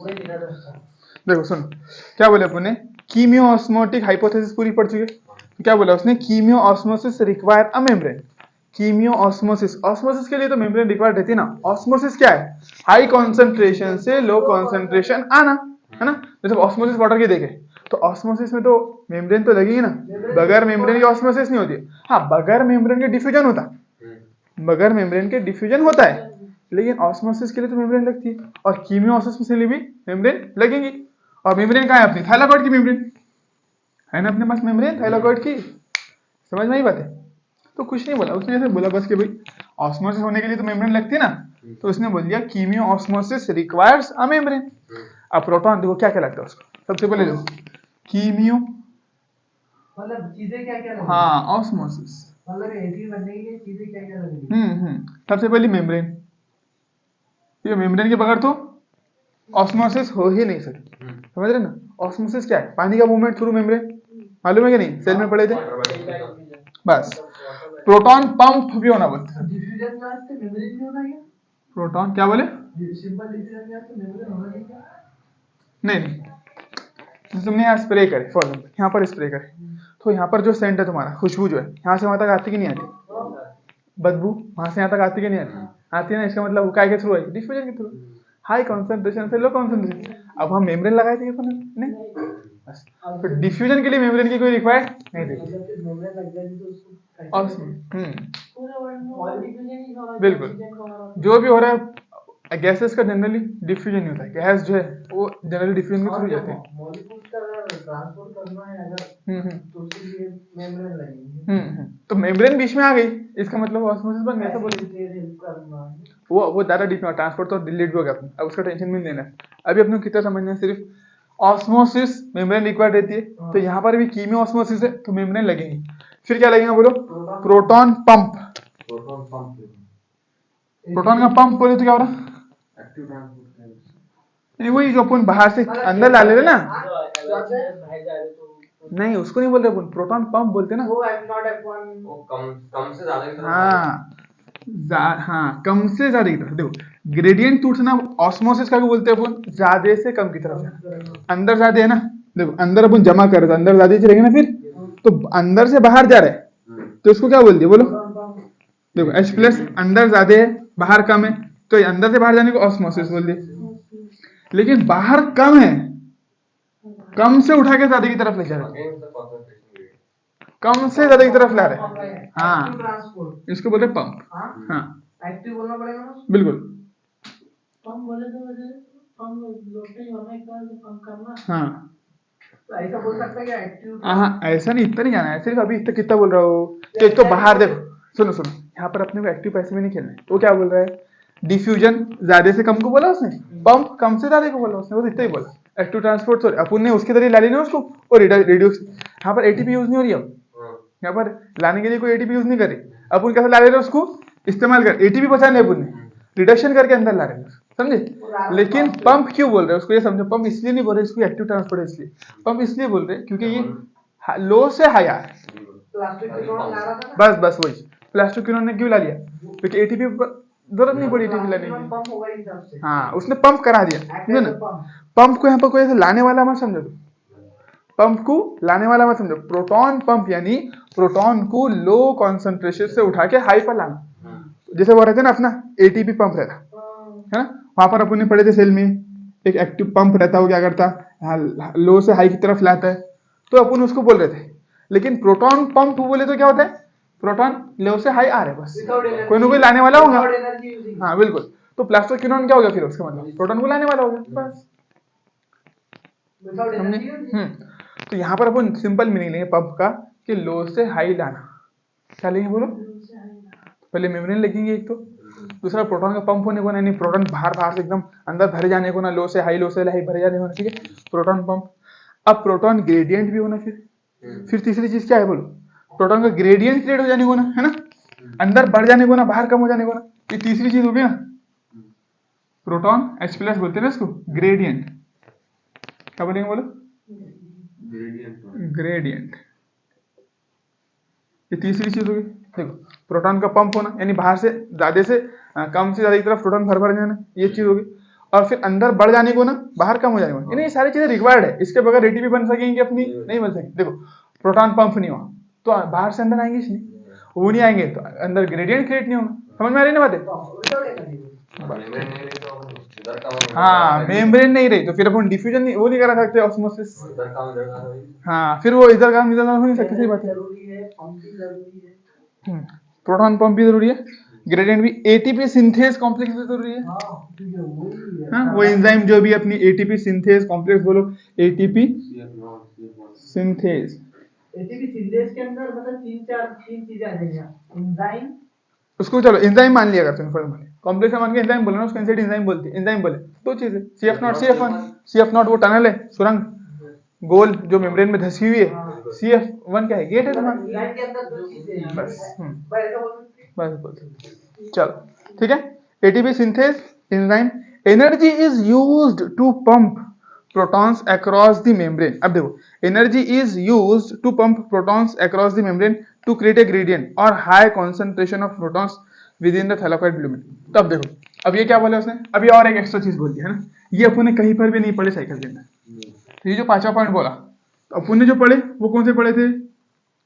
देखो सुनो, क्या बोले अपन ने, कीमियो ऑस्मोटिक हाइपोथेसिस पूरी पढ़ चुके। तो क्या बोला उसने, chemiosmosis require a membrane. Chemiosmosis, osmosis के लिए तो मेम्ब्रेन रिक्वायर्ड रहती है ना। ऑस्मोसिस क्या है, हाई कॉन्सेंट्रेशन से लो कॉन्सेंट्रेशन आना, है ना। जैसे ऑस्मोसिस वाटर की देखे तो ऑस्मोसिस में तो मेम्ब्रेन तो लगेगी ना, बगैर मेम्ब्रेन की ऑस्मोसिस नहीं होती। हाँ, बगैर मेम्ब्रेन के डिफ्यूजन होता, बगैर मेम्ब्रेन के डिफ्यूजन होता है, लेकिन ऑस्मोसिस के लिए तो मेम्ब्रेन लगती है। और कीमियो ऑस्मोसिस के लिए भी मेम्ब्रेन लगेंगी। और मेम्ब्रेन कहाँ है अपनी, थाइलाकॉइड की मेम्ब्रेन है ना अपने पास, मेम्ब्रेन थाइलाकॉइड की। समझ में आई बात है। तो कुछ नहीं बोला उसने, ऐसे बोला बस कि भाई ऑस्मोसिस होने के लिए तो मेम्ब्रेन लगती है ना, तो उसने बोल दिया कीमियो ऑस्मोसिस रिक्वायर्स अ मेम्ब्रेन। अब प्रोटॉन देखो क्या क्या लगता है उसको, सबसे पहले देखो कीमियो, मतलब चीजें क्या क्या लगेंगी, हाँ ऑस्मोसिस, मतलब एसिड बनने के लिए चीजें क्या क्या लगेंगी। सबसे पहले मेम्ब्रेन, ये मेम्ब्रेन के बगैर तो ऑस्मोसिस हो ही नहीं सकती। समझ रहे ना, ऑस्मोसिस क्या है, पानी का मूवमेंट थ्रू मेम्ब्रेन, मालूम है कि नहीं, सेल में पढ़े थे बस। प्रोटॉन पंप भी होना बोलते हैं, डिफ्यूजन में आज मेम्ब्रेन भी होना है, प्रोटॉन क्या बोले, सिंपल डिफ्यूजन में आज मेम्ब्रेन होना है क्या, नहीं तुमने यहाँ स्प्रे करे, फॉर एग्जाम्पल यहाँ पर स्प्रे करे, तो यहाँ पर जो सेंट है तुम्हारा, खुशबू जो है यहाँ से वहां तक आती कि नहीं आती, बदबू वहां से यहाँ तक आती कि नहीं आती, आती है ना। इसका मतलब काय के थ्रू है, डिफ्यूजन के थ्रू, हाई कॉन्सेंट्रेशन से लो कॉन्सेंट्रेशन। अब हम मेम्ब्रेन लगाए थे अपन ने, बस। तो डिफ्यूजन के लिए मेम्ब्रेन की कोई रिक्वायर्ड नहीं थी। मेम्ब्रेन लग जाएगी तो उसको और बिल्कुल, जो भी हो रहा है गैसेस का जनरली डिफ्यूजन नहीं होता है, गैस जो है वो जनरली डिफ्यूजन के थ्रू जाते हैं। मॉलिक्यूल्स का अगर ट्रांसपोर्ट करना है अगर तो उसके लिए मेम्ब्रेन लगेगी। तो मेम्ब्रेन बीच में आ गई, इसका मतलब ऑस्मोसिस बन गया, ऐसा बोलिए। वो ज्यादा डीप में ट्रांसपोर्ट तो डिलीट हो गया अपने, अब उसका टेंशन नहीं लेना है। अभी अपने को कितना समझना है, सिर्फ ऑस्मोसिस मेम्ब्रेन रिक्वायर्ड रहती है, तो यहाँ पर भी कीमियो ऑस्मोसिस है तो मेम्ब्रेन लगेंगी। फिर क्या लगेगा बोलो, प्रोटॉन पंप। प्रोटॉन का पंप बोले तो क्या हो रहा, एक्टिव ट्रांसपोर्ट, नहीं वही जो अपन बाहर से अंदर ला ले रहे ना, नहीं उसको नहीं बोल रहे अपन, प्रोटॉन पंप बोलते ना। वो F0 F1 वो कम से ज्यादा की तरफ हाँ हाँ, कम से ज्यादा की तरफ। देखो ग्रेडियंट टूटना ऑस्मोसिस का भी बोलते हैं अपन, ज्यादा से कम की तरफ जाना। अंदर ज्यादा है ना, देखो अंदर अपन जमा कर रहे अंदर ज्यादा रहेगा ना, फिर तो अंदर से बाहर जा रहा है तो उसको क्या बोलते हैं बोलो। देखो H प्लस अंदर ज्यादा है बाहर कम है, तो ये अंदर से बाहर जाने को ऑस्मोसिस बोल दिए। लेकिन बाहर कम है, कम से उठा के ज्यादा की तरफ ले जा रहे हैं, कम से ज्यादा की तरफ ला रहे हैं, हाँ इसको बोलते हैं पंप। हाँ एक्टिव बोलना पड़ेगा ना, बिल्कुल, पंप बोले तो वैसे पंप लोटे होना एक तरह से पंप करना। हाँ तो ऐसा बोल सकता है कि एक्टिव, हाँ ऐसा नहीं, इतना नहीं जाना है, सिर्फ अभी इतना कितना बोल रहा हो। तो एक तो बाहर देखो, सुनो सुनो, यहाँ पर अपने को एक्टिव पैसे में नहीं खेलना है। वो क्या बोल रहा है, डिफ्यूजन ज्यादा से कम को बोला उसने, पंप कम से ज्यादा को बोला उसने, बस इतना ही बोला। एक्टिव ट्रांसपोर्ट सॉरी अपन ने उसके जरिए ला ली ना उसको, और रिड्यूस, यहाँ पर एटीपी यूज नहीं हो रही है, यहाँ पर लाने के लिए कोई एटीपी यूज नहीं करे। अपन कैसे ला रहे हैं उसको, इस्तेमाल कर एटीपी बचाने अपन ने रिडक्शन करके अंदर ला रहे हैं, समझे। लेकिन पंप क्यों बोल रहे हैं उसको, ये समझो, पंप इसलिए नहीं बोल रहे इसको एक्टिव ट्रांसपोर्ट, इसलिए पंप इसलिए बोल रहे हैं क्योंकि ये लो से हाई आ रहा है। बस बस वही प्लास्टिक ने क्यों ला लिया, क्योंकि एटीपी जरूरत नहीं पड़ी एटीपी लाने की। हाँ उसने पंप करा दिया, है ना। पंप को यहाँ पर कोई ऐसे लाने वाला मत समझो, पंप को लाने वाला मत समझो। प्रोटॉन पंप यानी प्रोटॉन को लो कॉन्सेंट्रेशन से उठा के हाई पर लाना, जैसे वो रहता है ना अपना एटीपी पंप रहता है ना, वहां पर अपन ने पढ़े थे सेल में एक एक्टिव पंप रहता है, वो क्या करता है लो से हाई की तरफ लाता है, तो अपन उसको बोल रहे थे। लेकिन प्रोटॉन पंप बोले तो क्या होता है, प्रोटॉन लो से हाई आ रहे बस, कोई ना कोई लाने वाला होगा। हाँ बिल्कुल, तो प्लास्टोक्विनोन क्या हो गया फिर उसका मतलब, प्रोटॉन को लाने वाला हो गया बस, समझे। तो यहाँ पर अपन सिंपल मीनिंग लेंगे पंप का कि लो से हाई लाना। क्या लेंगे बोलो, पहले मेम्ब्रेन लगेंगे एक तो, दूसरा प्रोटॉन का पंप होने को ना, यानी प्रोटॉन बाहर बाहर से एकदम अंदर भरे जाने को ना, लो से हाई भरे जाने को ना, ठीक है प्रोटॉन पंप। अब प्रोटॉन ग्रेडियंट भी होना, फिर तीसरी चीज क्या है बोलो, प्रोटॉन का ग्रेडियंट क्रिएट हो जाने को ना, है ना, अंदर बढ़ जाने को ना, बाहर कम हो जाने को ना, ये तीसरी चीज होगी ना, प्रोटॉन H प्लस बोलते हैं ना इसको, ग्रेडियंट। क्या बोलेंगे बोलो, ग्रेडियंट, ये तीसरी चीज होगी। देखो प्रोटॉन का पंप होना यानी बाहर से ज्यादा से कम से ज्यादा की तरफ प्रोटॉन भर भर जाना, ये चीज होगी। और फिर अंदर बढ़ जाने को ना बाहर कम हो जाने को, यानी ये सारी चीजें रिक्वायर्ड है। इसके बगैर एटीपी बन सकेंगे अपनी? नहीं बन सकेंगे। देखो प्रोटॉन पंप नहीं हुआ तो बाहर से अंदर आएंगे नहीं, वो नहीं आएंगे तो अंदर ग्रेडियंट क्रिएट नहीं होगा। समझ में आ रही ना बातें? मेम्ब्रेन नहीं रही तो इधर का हाँ मेम्ब्रेन नहीं रही तो फिर अपन डिफ्यूजन नहीं, वो नहीं करा सकते ऑस्मोसिस। इधर का वही। हाँ फिर वो इधर काम इधर काम हो नहीं सकती। सही बात है। जरूरी है, पंपिंग जरूरी है। प्रोटॉन पंप भी जरूरी है, ग्रेडियंट भी, एटीपी सिंथेज कॉम्प्लेक्स भी जरूरी है। वही है। हाँ वो एंजाइम जो भी अपनी एटीपी सिंथेज कॉम्प्लेक्स, बोलो एटीपी सिंथेज। एटीपी सिंथेज के अंदर मतलब तीन चीजें आ जाएंगी, एंजाइम। उसको चलो एंजाइम मान लिया करते हैं, कॉम्प्लेक्स मान के एंजाइम बोले ना, उसको एंजाइम एंजाइम बोलते हैं। एंजाइम बोले दो चीजें, CF0 CF1। CF0 वो टनल है, सुरंग गोल जो मेम्ब्रेन में धसी हुई है। CF1 क्या है? गेट है तुम्हारा। एंजाइम के अंदर दो चीजें हैं। बस बस ऐसा बोल सकते हैं। बस बोल सकते। चलो ठीक है। ATP synthase enzyme, energy is used to pump protons across the membrane. अब देखो energy is used to pump protons across the membrane to create a gradient और high concentration of protons with in the thylakoid lumen. तो अब देखो अब ये क्या बोला उसने, अभी और एक एक्स्ट्रा चीज बोल दी है ना, ये अपन ने कहीं पर भी नहीं पढ़े साइकिल के अंदर। तो ये जो पांचवा पॉइंट बोला, तो अपन ने जो पढ़े वो कौन से पढ़े थे?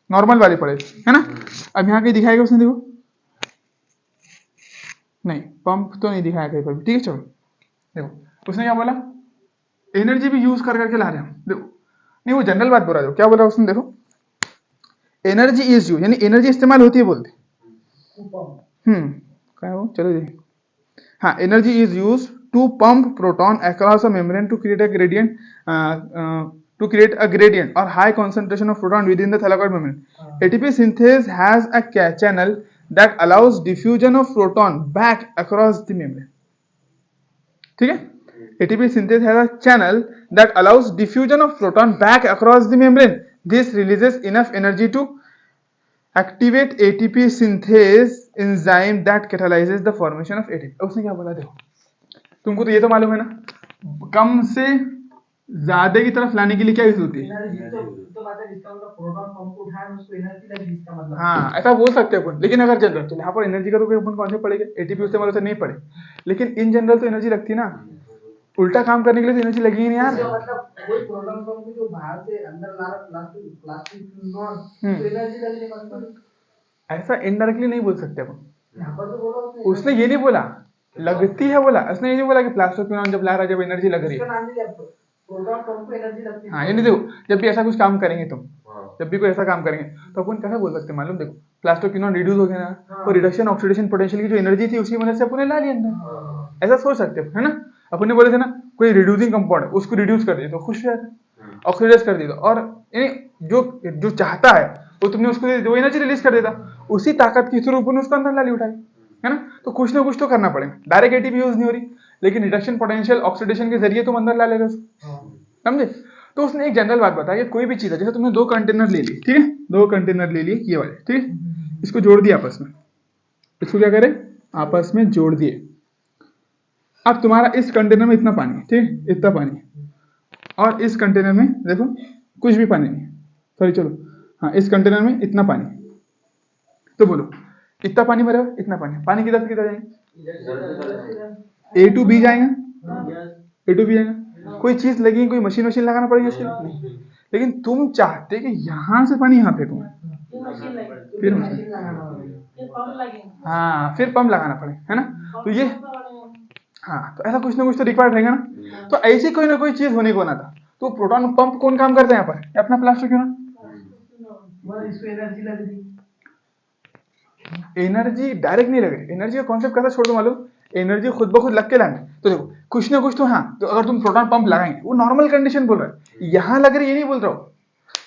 नॉर्मल वाले पढ़े थे, है ना। अब यहाँ कहीं दिखाएगा उसने, देखो नहीं पंप तो नहीं दिखाया कहीं पर भी, ठीक है। चलो देखो उसने क्या बोला, एनर्जी भी यूज कर करके ला रहे हैं। देखो नहीं वो जनरल बात बोल रहा है, क्या बोला उसने, देखो एनर्जी इज यूज, यानी एनर्जी इस्तेमाल होती है बोलते। क्या है वो, चलो देखिए। हाँ energy is use to pump proton across a membrane to create a gradient, to create a gradient or high concentration of proton within the thylakoid membrane. ATP synthase has a channel that allows diffusion of proton back across the membrane. ठीक है, ATP synthase has a channel that allows diffusion of proton back across the membrane. This releases enough energy to activate ATP synthase enzyme that catalyzes the formation of ATP. उसने क्या बोला, देखो तुमको तो ये तो मालूम है ना, कम से ज्यादा की तरफ लाने के लिए क्या यूज होती है? तो मतलब इसका मतलब प्रोटॉन पंप को उठाए उसको एनर्जी लगी, इसका मतलब। हाँ ऐसा बोल सकते हैं अपन, लेकिन अगर जनरल तो यहाँ पर एनर्जी का तो कोई अपन कौन से पड़ेगा, एटीपी इस्तेमाल से नहीं पड़े, लेकिन इन जनरल तो एनर्जी लगती है ना, उल्टा काम करने के लिए तो एनर्जी लगी ही नहीं यार। मतलब कोई प्रोटॉन पंप जो बाहर से अंदर ला रहा प्लास्टिक नॉन, तो एनर्जी लगने का मतलब ऐसा इनडायरेक्टली नहीं बोल सकते अपन। यहाँ पर तो बोला उसने ये नहीं बोला लगती है, बोला उसने ये नहीं बोला कि प्लास्टिक जब ला रहा है जब एनर्जी लग रही है। प्रोटॉन पंप को एनर्जी लगती है। हाँ ये नहीं, देखो जब भी ऐसा कुछ काम करेंगे तुम, जब भी कोई ऐसा काम करेंगे तो अपन कैसा बोल सकते हैं मालूम, देखो प्लास्टोक्विनोन रिड्यूस हो गया ना, तो रिडक्शन ऑक्सीडेशन पोटेंशियल की जो एनर्जी थी उसकी मदद से अपन ने ला लिया अंदर, ऐसा सोच सकते हैं, है ना। अपन ने बोले थे ना कोई रिड्यूसिंग कंपाउंड है उसको रिड्यूस कर दिया तो खुश हो जाता, ऑक्सीडाइज कर दिया, और यानी जो चाहता है वो तुमने उसको वो एनर्जी रिलीज कर देता, उसी ताकत के थ्रू अपन उसको अंदर ला ली उठाई, है ना। तो कुछ ना कुछ तो करना पड़ेगा, डायरेक्ट एटीपी यूज नहीं हो रही, लेकिन रिडक्शन पोटेंशियल ऑक्सीडेशन के जरिए तुम अंदर ला ले रहे हो, समझे। तो उसने एक जनरल बात बताई कि कोई भी चीज है, जैसे तुमने 2 कंटेनर ले लिए, ठीक है, 2 कंटेनर ले लिए ये वाले, ठीक है, इसको जोड़ दिया आपस में, इसको क्या करें आपस में जोड़ दिए। अब तुम्हारा इस कंटेनर में इतना पानी है, ठीक, इतना पानी, और इस कंटेनर में देखो कुछ भी पानी नहीं, सॉरी चलो हाँ इस कंटेनर में इतना पानी, तो बोलो इतना पानी भरा है, इतना पानी किधर से किधर जाएंगे, A to B जाएगा, A to B जाएगा, कोई चीज लगी, कोई मशीन लगाना पड़ेगा इसके लिए, लेकिन तुम चाहते कि यहां से पानी यहाँ फेंको, फिर हाँ फिर पंप लगाना पड़ेगा, है ना। तो ये हाँ तो ऐसा कुछ ना कुछ तो रिक्वायर्ड रहेगा ना, तो ऐसी कोई ना कोई चीज होने को ना था। तो प्रोटॉन पंप कौन काम करता है यहाँ पर, अपना प्लास्टोक्विनोन, इसको एनर्जी लग रही, एनर्जी डायरेक्ट नहीं लगे, एनर्जी का कॉन्सेप्ट कैसा छोड़ दो मालूम, एनर्जी खुद ब खुद लग के लाना। तो देखो कुछ ना कुछ तो, हाँ तो अगर तुम प्रोटॉन पंप लगाएंगे, वो नॉर्मल कंडीशन बोल रहा है, यहाँ लग रही है, ये नहीं बोल रहा हूँ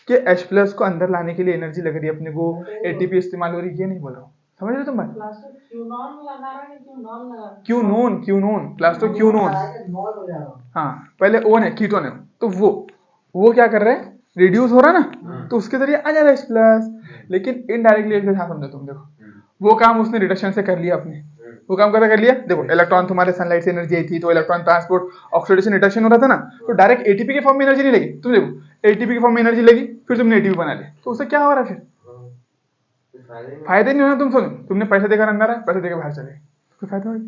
कि H+ को अंदर लाने के लिए एनर्जी लग रही है अपने को, एटीपी इस्तेमाल हो रही है, ये नहीं बोल रहा हूँ, समझ रहे हो तुम बात। क्यूनोन प्लास्टोक्विनोन, हाँ पहले ओन है कीटोन है, तो वो क्या कर रहे हैं, रिड्यूस हो रहा है ना, तो उसके जरिए आ जा रहा है H+, लेकिन इनडायरेक्टली एक साथ समझो तुम, देखो वो काम उसने रिडक्शन से कर लिया अपने, वो काम कैसा कर लिया, देखो इलेक्ट्रॉन तुम्हारे सनलाइट से एनर्जी आई थी, तो इलेक्ट्रॉन ट्रांसपोर्ट ऑक्सीडेशन रिडक्शन हो रहा था ना, तो डायरेक्ट एटीपी के फॉर्म में एनर्जी नहीं लगी, तुम देखो एटीपी के फॉर्म में एनर्जी लगी, फिर तुमने एटीपी बना लिया, तो उससे क्या हो रहा है, फिर फायदे नहीं होना। तुम सुनो, तुमने पैसा देकर अंदर आए, पैसा देकर बाहर चले, कोई फायदा होगा,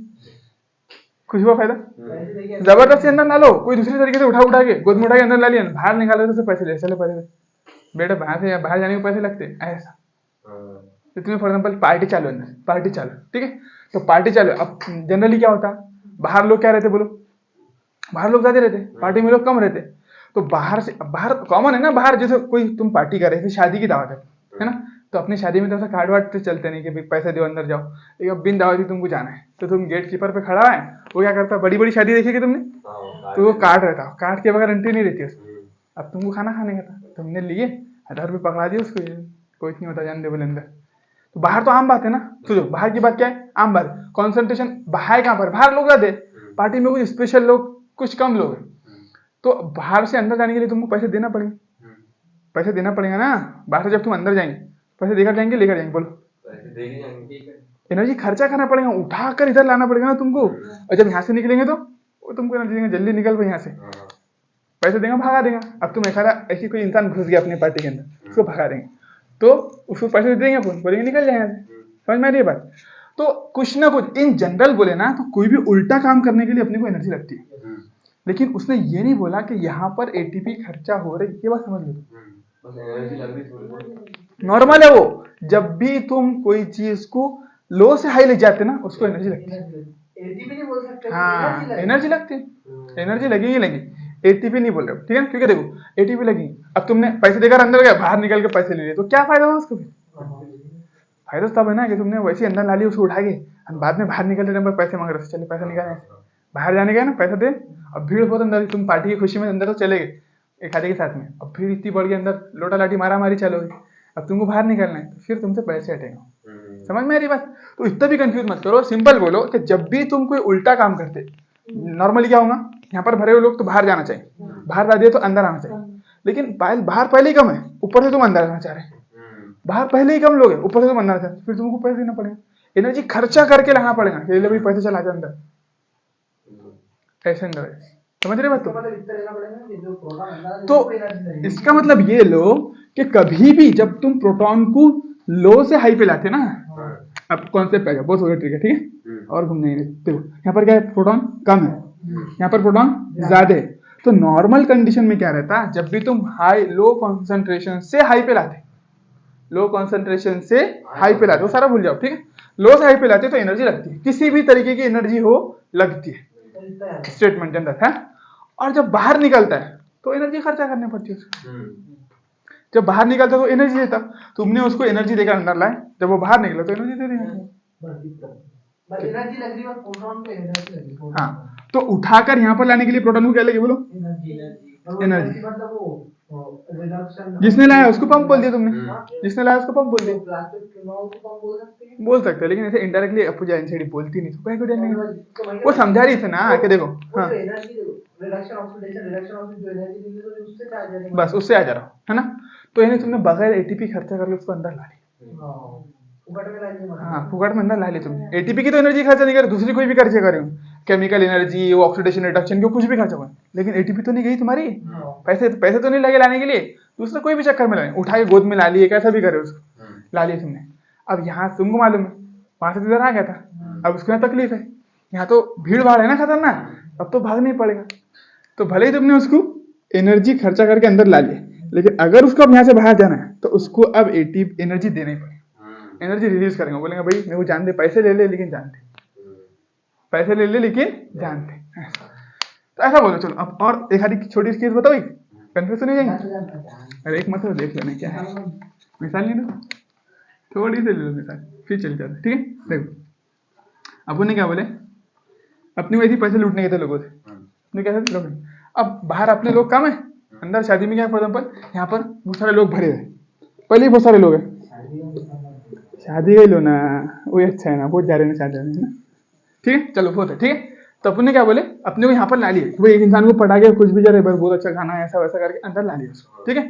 खुश हुआ फायदा? पैसे देके जबरदस्ती अंदर ना लो, कोई दूसरी तरीके से उठा के गोद में उठा के अंदर ला लिया, बाहर निकाले तो पैसे ले, चलो पैसे दे। बेटा बाहर जाने के पैसे लगते हैं ऐसा। तो तुम्हें फॉर एग्जाम्पल पार्टी चालू है, अंदर पार्टी चालू, ठीक है, तो पार्टी चालू है। अब जनरली क्या होता है, बाहर लोग क्या रहते बोलो, बाहर लोग ज्यादा रहते, पार्टी में लोग कम रहते। तो बाहर कॉमन है ना, बाहर जैसे कोई तुम पार्टी कर रहे थे, शादी की दावत है ना, तो अपनी शादी में तो ऐसा कार्ड वार्ड तो चलते नहीं कि भाई पैसे दो अंदर जाओ। एक बिन दावती तुमको जाना है, तो तुम गेट कीपर पे खड़ा है, वो क्या करता है, बड़ी बड़ी शादी देखी कि तुमने, तो वो कार्ड रहता है, कार्ड के बगैर एंट्री नहीं रहती उसमें। अब तुमको खाना खाने का था, तुमने लिए 1000 रुपये पकड़ा दिए उसको, कोई नहीं होता जान दे बोले अंदर। तो बाहर तो आम बात है ना, सोचो बाहर की बात क्या है, आम बात, कॉन्सेंट्रेशन बाहर कहाँ पर, बाहर लोग ज्यादा, पार्टी में कुछ स्पेशल लोग कुछ कम लोग हैं, तो बाहर से अंदर जाने के लिए तुमको पैसे देना पड़ेगा, पैसे देना पड़ेगा ना। बाहर से जब तुम अंदर जाएंगे पैसे देकर जाएंगे लेकर जाएंगे, बोलो, एनर्जी खर्चा करना पड़ेगा, उठाकर इधर लाना पड़ेगा ना तुमको। और जब यहाँ से निकलेंगे तो वो तुमको एनर्जी देंगे, जल्दी निकल भाई यहाँ से, पैसे देंगे भगा देगा। अब तुम ऐसी कोई इंसान घुस गया अपनी पार्टी के अंदर, उसको भगा देंगे, तो उसको पैसे दे देंगे, अपन बोलेंगे निकल जाए यहाँ से। समझ में आ रही है बात? तो कुछ ना कुछ इन जनरल बोले ना, तो कोई भी उल्टा काम करने के लिए अपने को एनर्जी लगती है, लेकिन उसने ये नहीं बोला कि यहाँ पर एटीपी खर्चा हो रही, ये बात समझ लो। नॉर्मल है वो, जब भी तुम कोई चीज को लो से हाई ले जाते ना, उसको एनर्जी लगती है। एटीपी नहीं बोल सकते, हाँ एनर्जी लगती है, एनर्जी लगेगी लगेगी, एटीपी नहीं बोल रहे हो, ठीक है, क्योंकि देखो एटीपी लगेगी। अब तुमने पैसे देकर अंदर गया, बाहर निकल के पैसे ले लिए, तो क्या फायदा हुआ उसको? फायदा तब है ना कि तुमने वैसे अंदर ला लिया उसको उठा के, बाद में बाहर निकलते टाइम पर पैसे मांग रहे, चले पैसा निकाले, बाहर जाने गए ना पैसा दे, अब भीड़ बहुत अंदर, तुम पार्टी की खुशी में अंदर तो चले गए एक आधे के साथ में, अब भीड़ इतनी बढ़ गई, अंदर लोटा लाठी मारा मारी चालू गई, अब तुमको बाहर निकलना है, तो फिर तुमसे पैसे हटेंगे। समझ में आ रही बात? तो इतना भी कंफ्यूज मत करो, सिंपल बोलो कि जब भी तुम कोई उल्टा काम करते, नॉर्मली क्या होगा, यहाँ पर भरे हुए लोग तो बाहर जाना चाहिए, बाहर ला दिए तो अंदर आना चाहिए, लेकिन बाहर पहले ही कम है, ऊपर से तुम अंदर आना चाह रहे हैं, बाहर पहले ही कम लोग हैं, ऊपर से तुम अंदर आना चाह रहे हैं, फिर तुमको पैसे देना पड़ेगा, एनर्जी खर्चा करके लाना पड़ेगा कि भाई पैसे चला जाए अंदर, ऐसे अंदर है। समझ रहे बात? तो इसका मतलब ये लो कि कभी भी जब तुम प्रोटॉन को लो से हाई पे लाते ना, अब कॉन्सेप्ट आएगा, बहुत सारे ट्रिक है, ठीक है, और घूमने देखो यहाँ पर क्या है, प्रोटॉन कम है, यहाँ पर प्रोटॉन ज्यादा है। तो नॉर्मल कंडीशन में क्या रहता है, जब भी तुम लो कॉन्सेंट्रेशन से हाई पे लाते, लो कॉन्सेंट्रेशन से हाई पे लाते, वो सारा भूल जाओ, ठीक है, लो से हाई पे लाते तो एनर्जी लगती है, किसी भी तरीके की एनर्जी हो लगती है, स्टेटमेंट जनरल है। और जब बाहर निकलता है तो एनर्जी खर्चा करनी पड़ती है उसको, जब बाहर निकलता है तो एनर्जी देता, तुमने उसको एनर्जी देकर अंदर लाए, जब वो बाहर निकला तो एनर्जी दे देंगे। एनर्जी लग रही है, प्रोटॉन पे एनर्जी लग रही है। हाँ, तो उठाकर यहाँ पर लाने के लिए प्रोटॉन को क्या लगे बोलो, एनर्जी मतलब वो रिडक्शन, जिसने लाया उसको पंप बोल दिया तुमने, जिसने लाया उसको पंप बोल दिया, प्लास्टिक को पंप बोल सकते हैं, लेकिन ऐसे इनडायरेक्टली अपूजा एनसीडी बोलती नहीं, तो कहीं को वो समझा रही थी ना कि देखो, हाँ रिडक्शन ऑक्सीडेशन, रिडक्शन ऑक्सीडेशन जो एनर्जी मिली तो उससे आ जाएगा, बस उससे आ जा रहा हूँ, है ना। तो यानी तुमने बगैर एटीपी खर्चा कर लो उसको अंदर ला ली, फुकट में ला ली, हाँ फुकट में अंदर ला ली तुमने, एटीपी की तो एनर्जी खर्चा नहीं कर, दूसरी कोई भी खर्चे करे, केमिकल एनर्जी, वो ऑक्सीडेशन रिडक्शन, कुछ भी खर्चा हुआ, लेकिन एटीपी तो नहीं गई तुम्हारी, पैसे तो नहीं लगे लाने के लिए, दूसरा कोई भी चक्कर में लाए, उठा के गोद में ला लिए, कैसा भी करे उसको ला लिए तुमने। अब यहाँ तुमको मालूम है वहां से इधर आ गया था, अब उसको यहाँ तकलीफ है, यहाँ तो भीड़ भाड़ है ना खतरनाक, अब तो भागना ही पड़ेगा, तो भले ही तुमने उसको एनर्जी खर्चा करके अंदर ला लिया, लेकिन अगर उसको अब यहाँ से बाहर जाना है तो उसको अब एनर्जी देना ही पड़ेगा, एनर्जी रिलीज करेंगे, बोलेंगे भाई मेरे को जानते, पैसे ले ले लेकिन जानते, पैसे ले ले लेकिन जानते, तो ऐसा बोलो। चलो अब और एक आधी छोटी केस बताओ, कंफ्यूज नहीं जाएंगे, अरे एक मतलब देख लेना क्या है, मिसाल नहीं दो, थोड़ी सी ले लो मिसाल, फिर चल जाते, ठीक है। देखो अपन ने क्या बोले, अपने वैसे पैसे लूटने के थे लोगों से, अपने कैसे लोग, अब बाहर अपने लोग कम है, अंदर शादी में क्या फॉर एग्जाम्पल यहाँ पर बहुत सारे लोग भरे हुए, पहले ही बहुत सारे लोग हैं, शादी का ही लो ना, वही अच्छा है ना, बहुत जा रहे हैं शादी में, है ना, ठीक है, चलो बहुत है, ठीक है। तो अपने क्या बोले, अपने को यहाँ पर ला लिए, वो एक इंसान को पटा के कुछ भी जा रहे, बहुत अच्छा खाना है, ऐसा वैसा करके अंदर ला लिया उसको, ठीक है।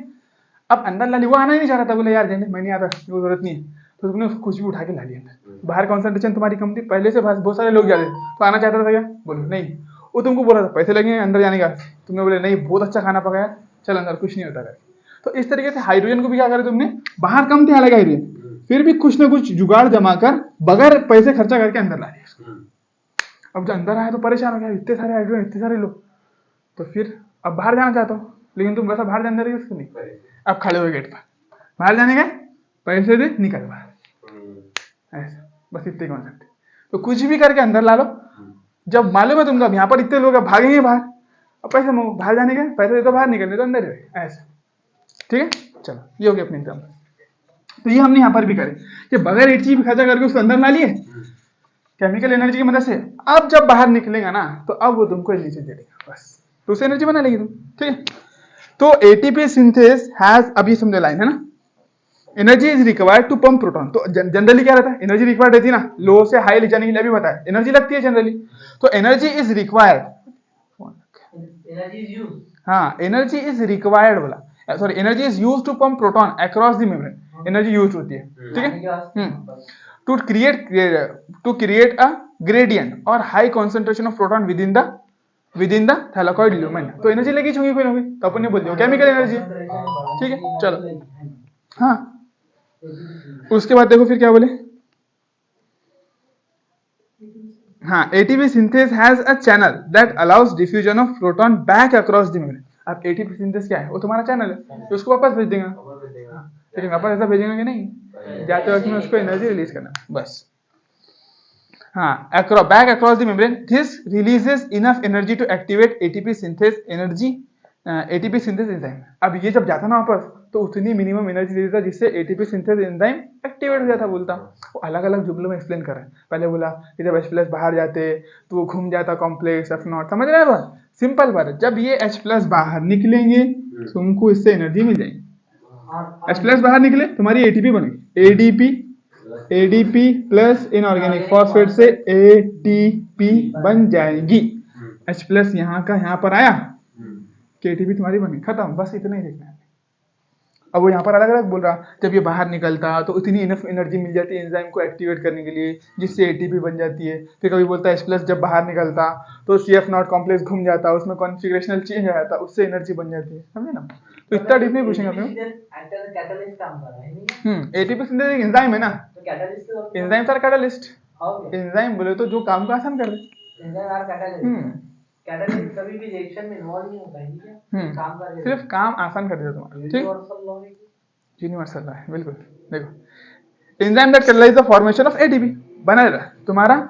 अब अंदर ला लिया, वो आना ही नहीं चाह रहा था, बोले यार जाने मैं नहीं आता, वो जरूरत नहीं है, तो तुमने उसको कुछ भी उठा के ला लिया अंदर, बाहर कॉन्सेंट्रेशन तुम्हारी कम थी, पहले से बहुत सारे लोग जा रहे, तो आना चाहता था क्या, बोलो नहीं, वो तुमको बोला था पैसे लगेंगे अंदर जाने का, तुमने बोले नहीं बहुत अच्छा खाना पकाया, चल अंदर कुछ नहीं होता करके। तो इस तरीके से हाइड्रोजन को भी क्या करे तुमने, बाहर कम थे हालांकि हाइड्रोजन, फिर भी कुछ ना कुछ जुगाड़ जमा कर बगैर पैसे खर्चा करके अंदर ला दिया, अब जो अंदर आया तो परेशान हो गया, इतने सारे हाइड्रोजन, इतने सारे लोग, तो फिर अब बाहर जाना चाहता हो, लेकिन तुम वैसा बाहर जाने रही उसको नहीं। अब खड़े हुए गेट पर, बाहर जाने गए, पैसे दे, निकल बाहर, ऐसा बस इतने कॉन्सेप्ट। तो कुछ भी करके अंदर ला लो, जब मालूम है तुमको यहाँ पर इतने लोग भागेंगे बाहर, अब पैसे बाहर जाने के पैसे दे तो बाहर निकलने तो अंदर रहे, ऐसा। ठीक है, चलो ये हो गया अपने एग्जाम्पल। तो ये हमने यहाँ पर भी करे कि बगैर एक चीज खर्चा करके उसको अंदर ला लिए केमिकल एनर्जी की मदद से, अब जब बाहर निकलेगा ना तो अब वो तुमको एनर्जी दे देगा, बस तो उसे एनर्जी बना लेगी तुम। ठीक है, तो एटीपी सिंथेस हैज, अब ये समझो लाइन है ना, energy is required to pump proton. तो जनरली क्या रहता है, एनर्जी रिक्वायर्ड रहती है ना, लो से हाई ले जाने के लिए भी बताया एनर्जी लगती है जनरली। तो एनर्जी इज रिक्वायर्ड, हाँ एनर्जी इज रिक्वायर्ड बोला, sorry energy is used to pump proton across the membrane, energy use होती है। ठीक है, टू क्रिएट अ ग्रेडियंट और high concentration of proton with in the thylakoid lumen. तो energy लगी होगी कोई ना कोई, तो अपन ने बोल दिया केमिकल एनर्जी। ठीक है, चलो हाँ, उसके बाद देखो फिर क्या बोले, हाँ ATP synthase has a channel that allows diffusion of proton back across the membrane. अब एटीपी सिंथेस क्या है, वो तुम्हारा चैनल है, तो उसको वापस भेज देगा, लेकिन वापस ऐसा भेजेंगे कि नहीं, जाते वक्त में उसको एनर्जी रिलीज करना बस। हाँ, back across the membrane, this releases enough energy to activate ATP synthase enzyme. अब ये जब जाता ना वापस तो उतनी मिनिमम एनर्जी दे देता जिससे एटीपी सिंथेस एंजाइम एक्टिवेट हो जाता। बोलता वो अलग अलग जुमलों में एक्सप्लेन कर रहा है। पहले बोला कि जब H+ बाहर जाते तो वो घूम जाता कॉम्प्लेक्स F0, समझ रहे हो? सिंपल बात है, जब ये H+ बाहर निकलेंगे तुमको इससे एनर्जी मिल जाएगी। H+ बाहर निकले तुम्हारी एटीपी बनेगी, एडीपी प्लस इनऑर्गेनिक फॉस्फेट से एटीपी बन जाएगी। H+ यहाँ का यहाँ पर आया कि एटीपी तुम्हारी बनी, खत्म, बस इतना ही देखना है। अब वो यहाँ पर अलग अलग बोल रहा, जब ये बाहर निकलता तो इतनी इनफ एनर्जी मिल जाती है एंजाइम को एक्टिवेट करने के लिए जिससे एटीपी बन जाती है। फिर कभी बोलता है H+ जब बाहर निकलता तो CF0 कॉम्प्लेक्स घूम जाता, उसमें कॉन्फिगरेशनल चेंज आ जाता, उससे एनर्जी बन जाती है, समझे ना? तो इतना डीप नहीं पूछेंगे अपने। एटीपी सिंथेस एंजाइम है ना, एंजाइम सर कैटालिस्ट, एंजाइम बोले तो जो काम को आसान कर दे। कभी भी रिएक्शन में इन्वॉल्व नहीं होता है, काम कर सिर्फ काम आसान कर देता तुम्हारा। ठीक, यूनिवर्सल लॉ है बिल्कुल। देखो enzyme that catalyse the formation of ATP, बना रहा तुम्हारा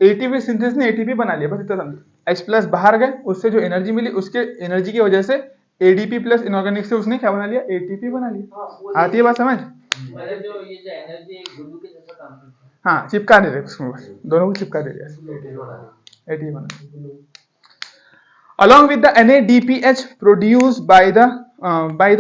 एटीपी सिंथेसिस ने एटीपी बना लिया, बस इतना समझो। H+ बाहर गए, उससे जो एनर्जी मिली उसके एनर्जी की वजह से एडीपी प्लस इनऑर्गेनिक से उसने क्या बना लिया, एटीपी बना लिया। आती है बात समझ? मतलब जो ये जो एनर्जी ग्लू के जैसा काम करता है, हाँ चिपका दे रहे उसको, बस दोनों को चिपका दे रहे, एटीपी बना। Along with the NADPH produced by the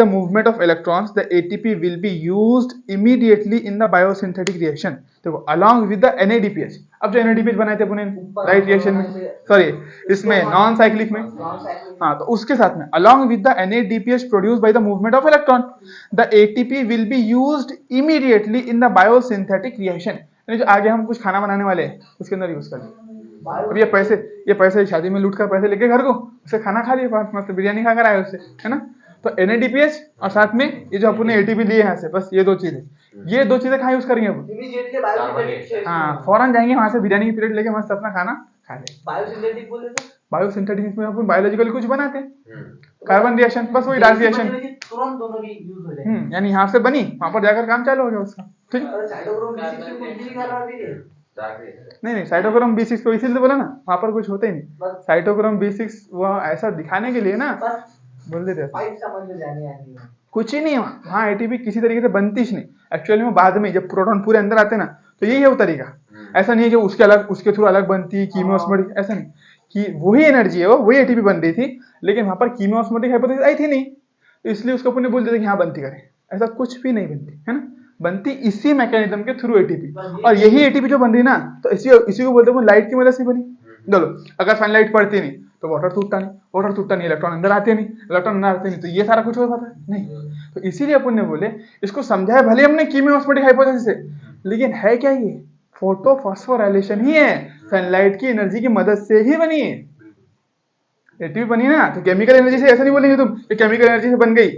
movement of electrons, the ATP will be used immediately in the biosynthetic reaction. देखो along with the NADPH, अब जो NADPH बनाए थे अपने राइट रिएक्शन में, सॉरी इसमें नॉन साइक्लिक में, हाँ तो उसके साथ में along with the NADPH produced by the movement of electron, the ATP will be used immediately in the biosynthetic reaction. यानी जो आगे हम कुछ खाना बनाने वाले हैं उसके अंदर यूज कर लें। अब ये पैसे शादी में लूट कर पैसे लेके घर को उसे खाना खा लिए, मस्त बिरयानी खा कर आए उससे, है ना? तो NADPH और साथ में ये जो अपने एटीपी लिए यहाँ से, बस ये दो चीजें कहाँ यूज करेंगे अब? हाँ फौरन जाएंगे वहां से बिरयानी की प्लेट लेके मस्त अपना खाना खा ले। बायोसिंथेटिक बोले तो बायोसिंथेटिक में अपन बायोलॉजिकली कुछ बनाते हैं, कार्बन रिएक्शन, बस वही डार्क रिएक्शन, तुरंत दोनों भी यूज हो जाएंगे। यानी यहाँ से बनी वहां पर जाकर काम चालू हो गया उसका। ठीक, साइटोक्रोम B6 कुछ भी नहीं कर रहा अभी। नहीं साइटोक्रोम B6 को इसीलिए बोला ना, वहां पर कुछ होता ही नहीं। साइटोक्रोम B6 वह ऐसा दिखाने के लिए ना बोल देते, कुछ ही नहीं वहाँ एटीपी किसी तरीके से बनती ही नहीं। एक्चुअली में बाद में जब प्रोटॉन पूरे अंदर आते ना तो यही है वो तरीका। ऐसा नहीं है कि उसके थ्रू अलग बनती कीमोस्मोटिक, ऐसा नहीं, कि वही एनर्जी है, वही एटीपी बन रही थी, लेकिन वहां पर कीमोस्मोटिक हाइपोथेसिस आई थी नहीं, तो इसलिए उसको अपने बोल देते कि हाँ बनती करें। ऐसा कुछ भी नहीं बनती है ना, बनती इसी मैकेनिज्म के थ्रू एटीपी। और यही एटीपी जो बन रही ना, तो इसी को बोलते हैं लाइट की मदद से बनी। चलो अगर सनलाइट पड़ती नहीं तो वाटर टूटता नहीं, इलेक्ट्रॉन अंदर आते नहीं, तो ये सारा कुछ हो पाता नहीं। तो इसीलिए अपन ने बोले इसको समझाया भले हमने कीमियोस्मोटिक हाइपोथेसिस से, लेकिन है क्या ये फोटोफॉस्फोराइलेशन ही है, सनलाइट की एनर्जी की मदद से ही बनी है एटीपी बनी ना। तो केमिकल एनर्जी से ऐसा नहीं बोलेंगे तुम कि केमिकल एनर्जी से बन गई,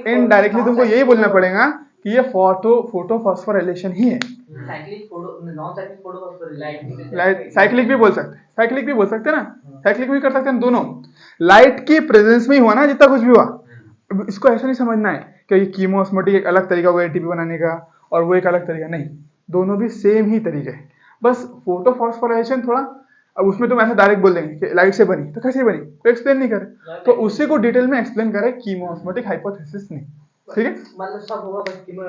इनडायरेक्टली तुमको यही बोलना पड़ेगा कि ये फोटोफॉस्फोराइलेशन ही है। Cyclic photo non cyclic photo phosphorus light light cyclic भी बोल सकते हैं, साइक्लिक भी बोल सकते हैं ना, साइक्लिक भी कर सकते हैं दोनों। लाइट की प्रेजेंस में ही हुआ ना जितना कुछ भी हुआ। अब इसको ऐसा नहीं समझना है कि ये कीमोस्मोटिक एक अलग तरीका हुआ एटीपी बनाने का और वो एक अलग तरीका, नहीं, दोनों भी सेम ही तरीके है। बस फोटो फॉस्फोराइलेशन थोड़ा, अब उसमें तुम ऐसे डायरेक्ट बोल देंगे कि लाइट से बनी, तो कैसे बनी, तो एक्सप्लेन नहीं करे, तो उसी को डिटेल में एक्सप्लेन करे कीमोस्मोटिक हाइपोथेसिस ने, ठीक है। मतलब सब होगा बस कि मैं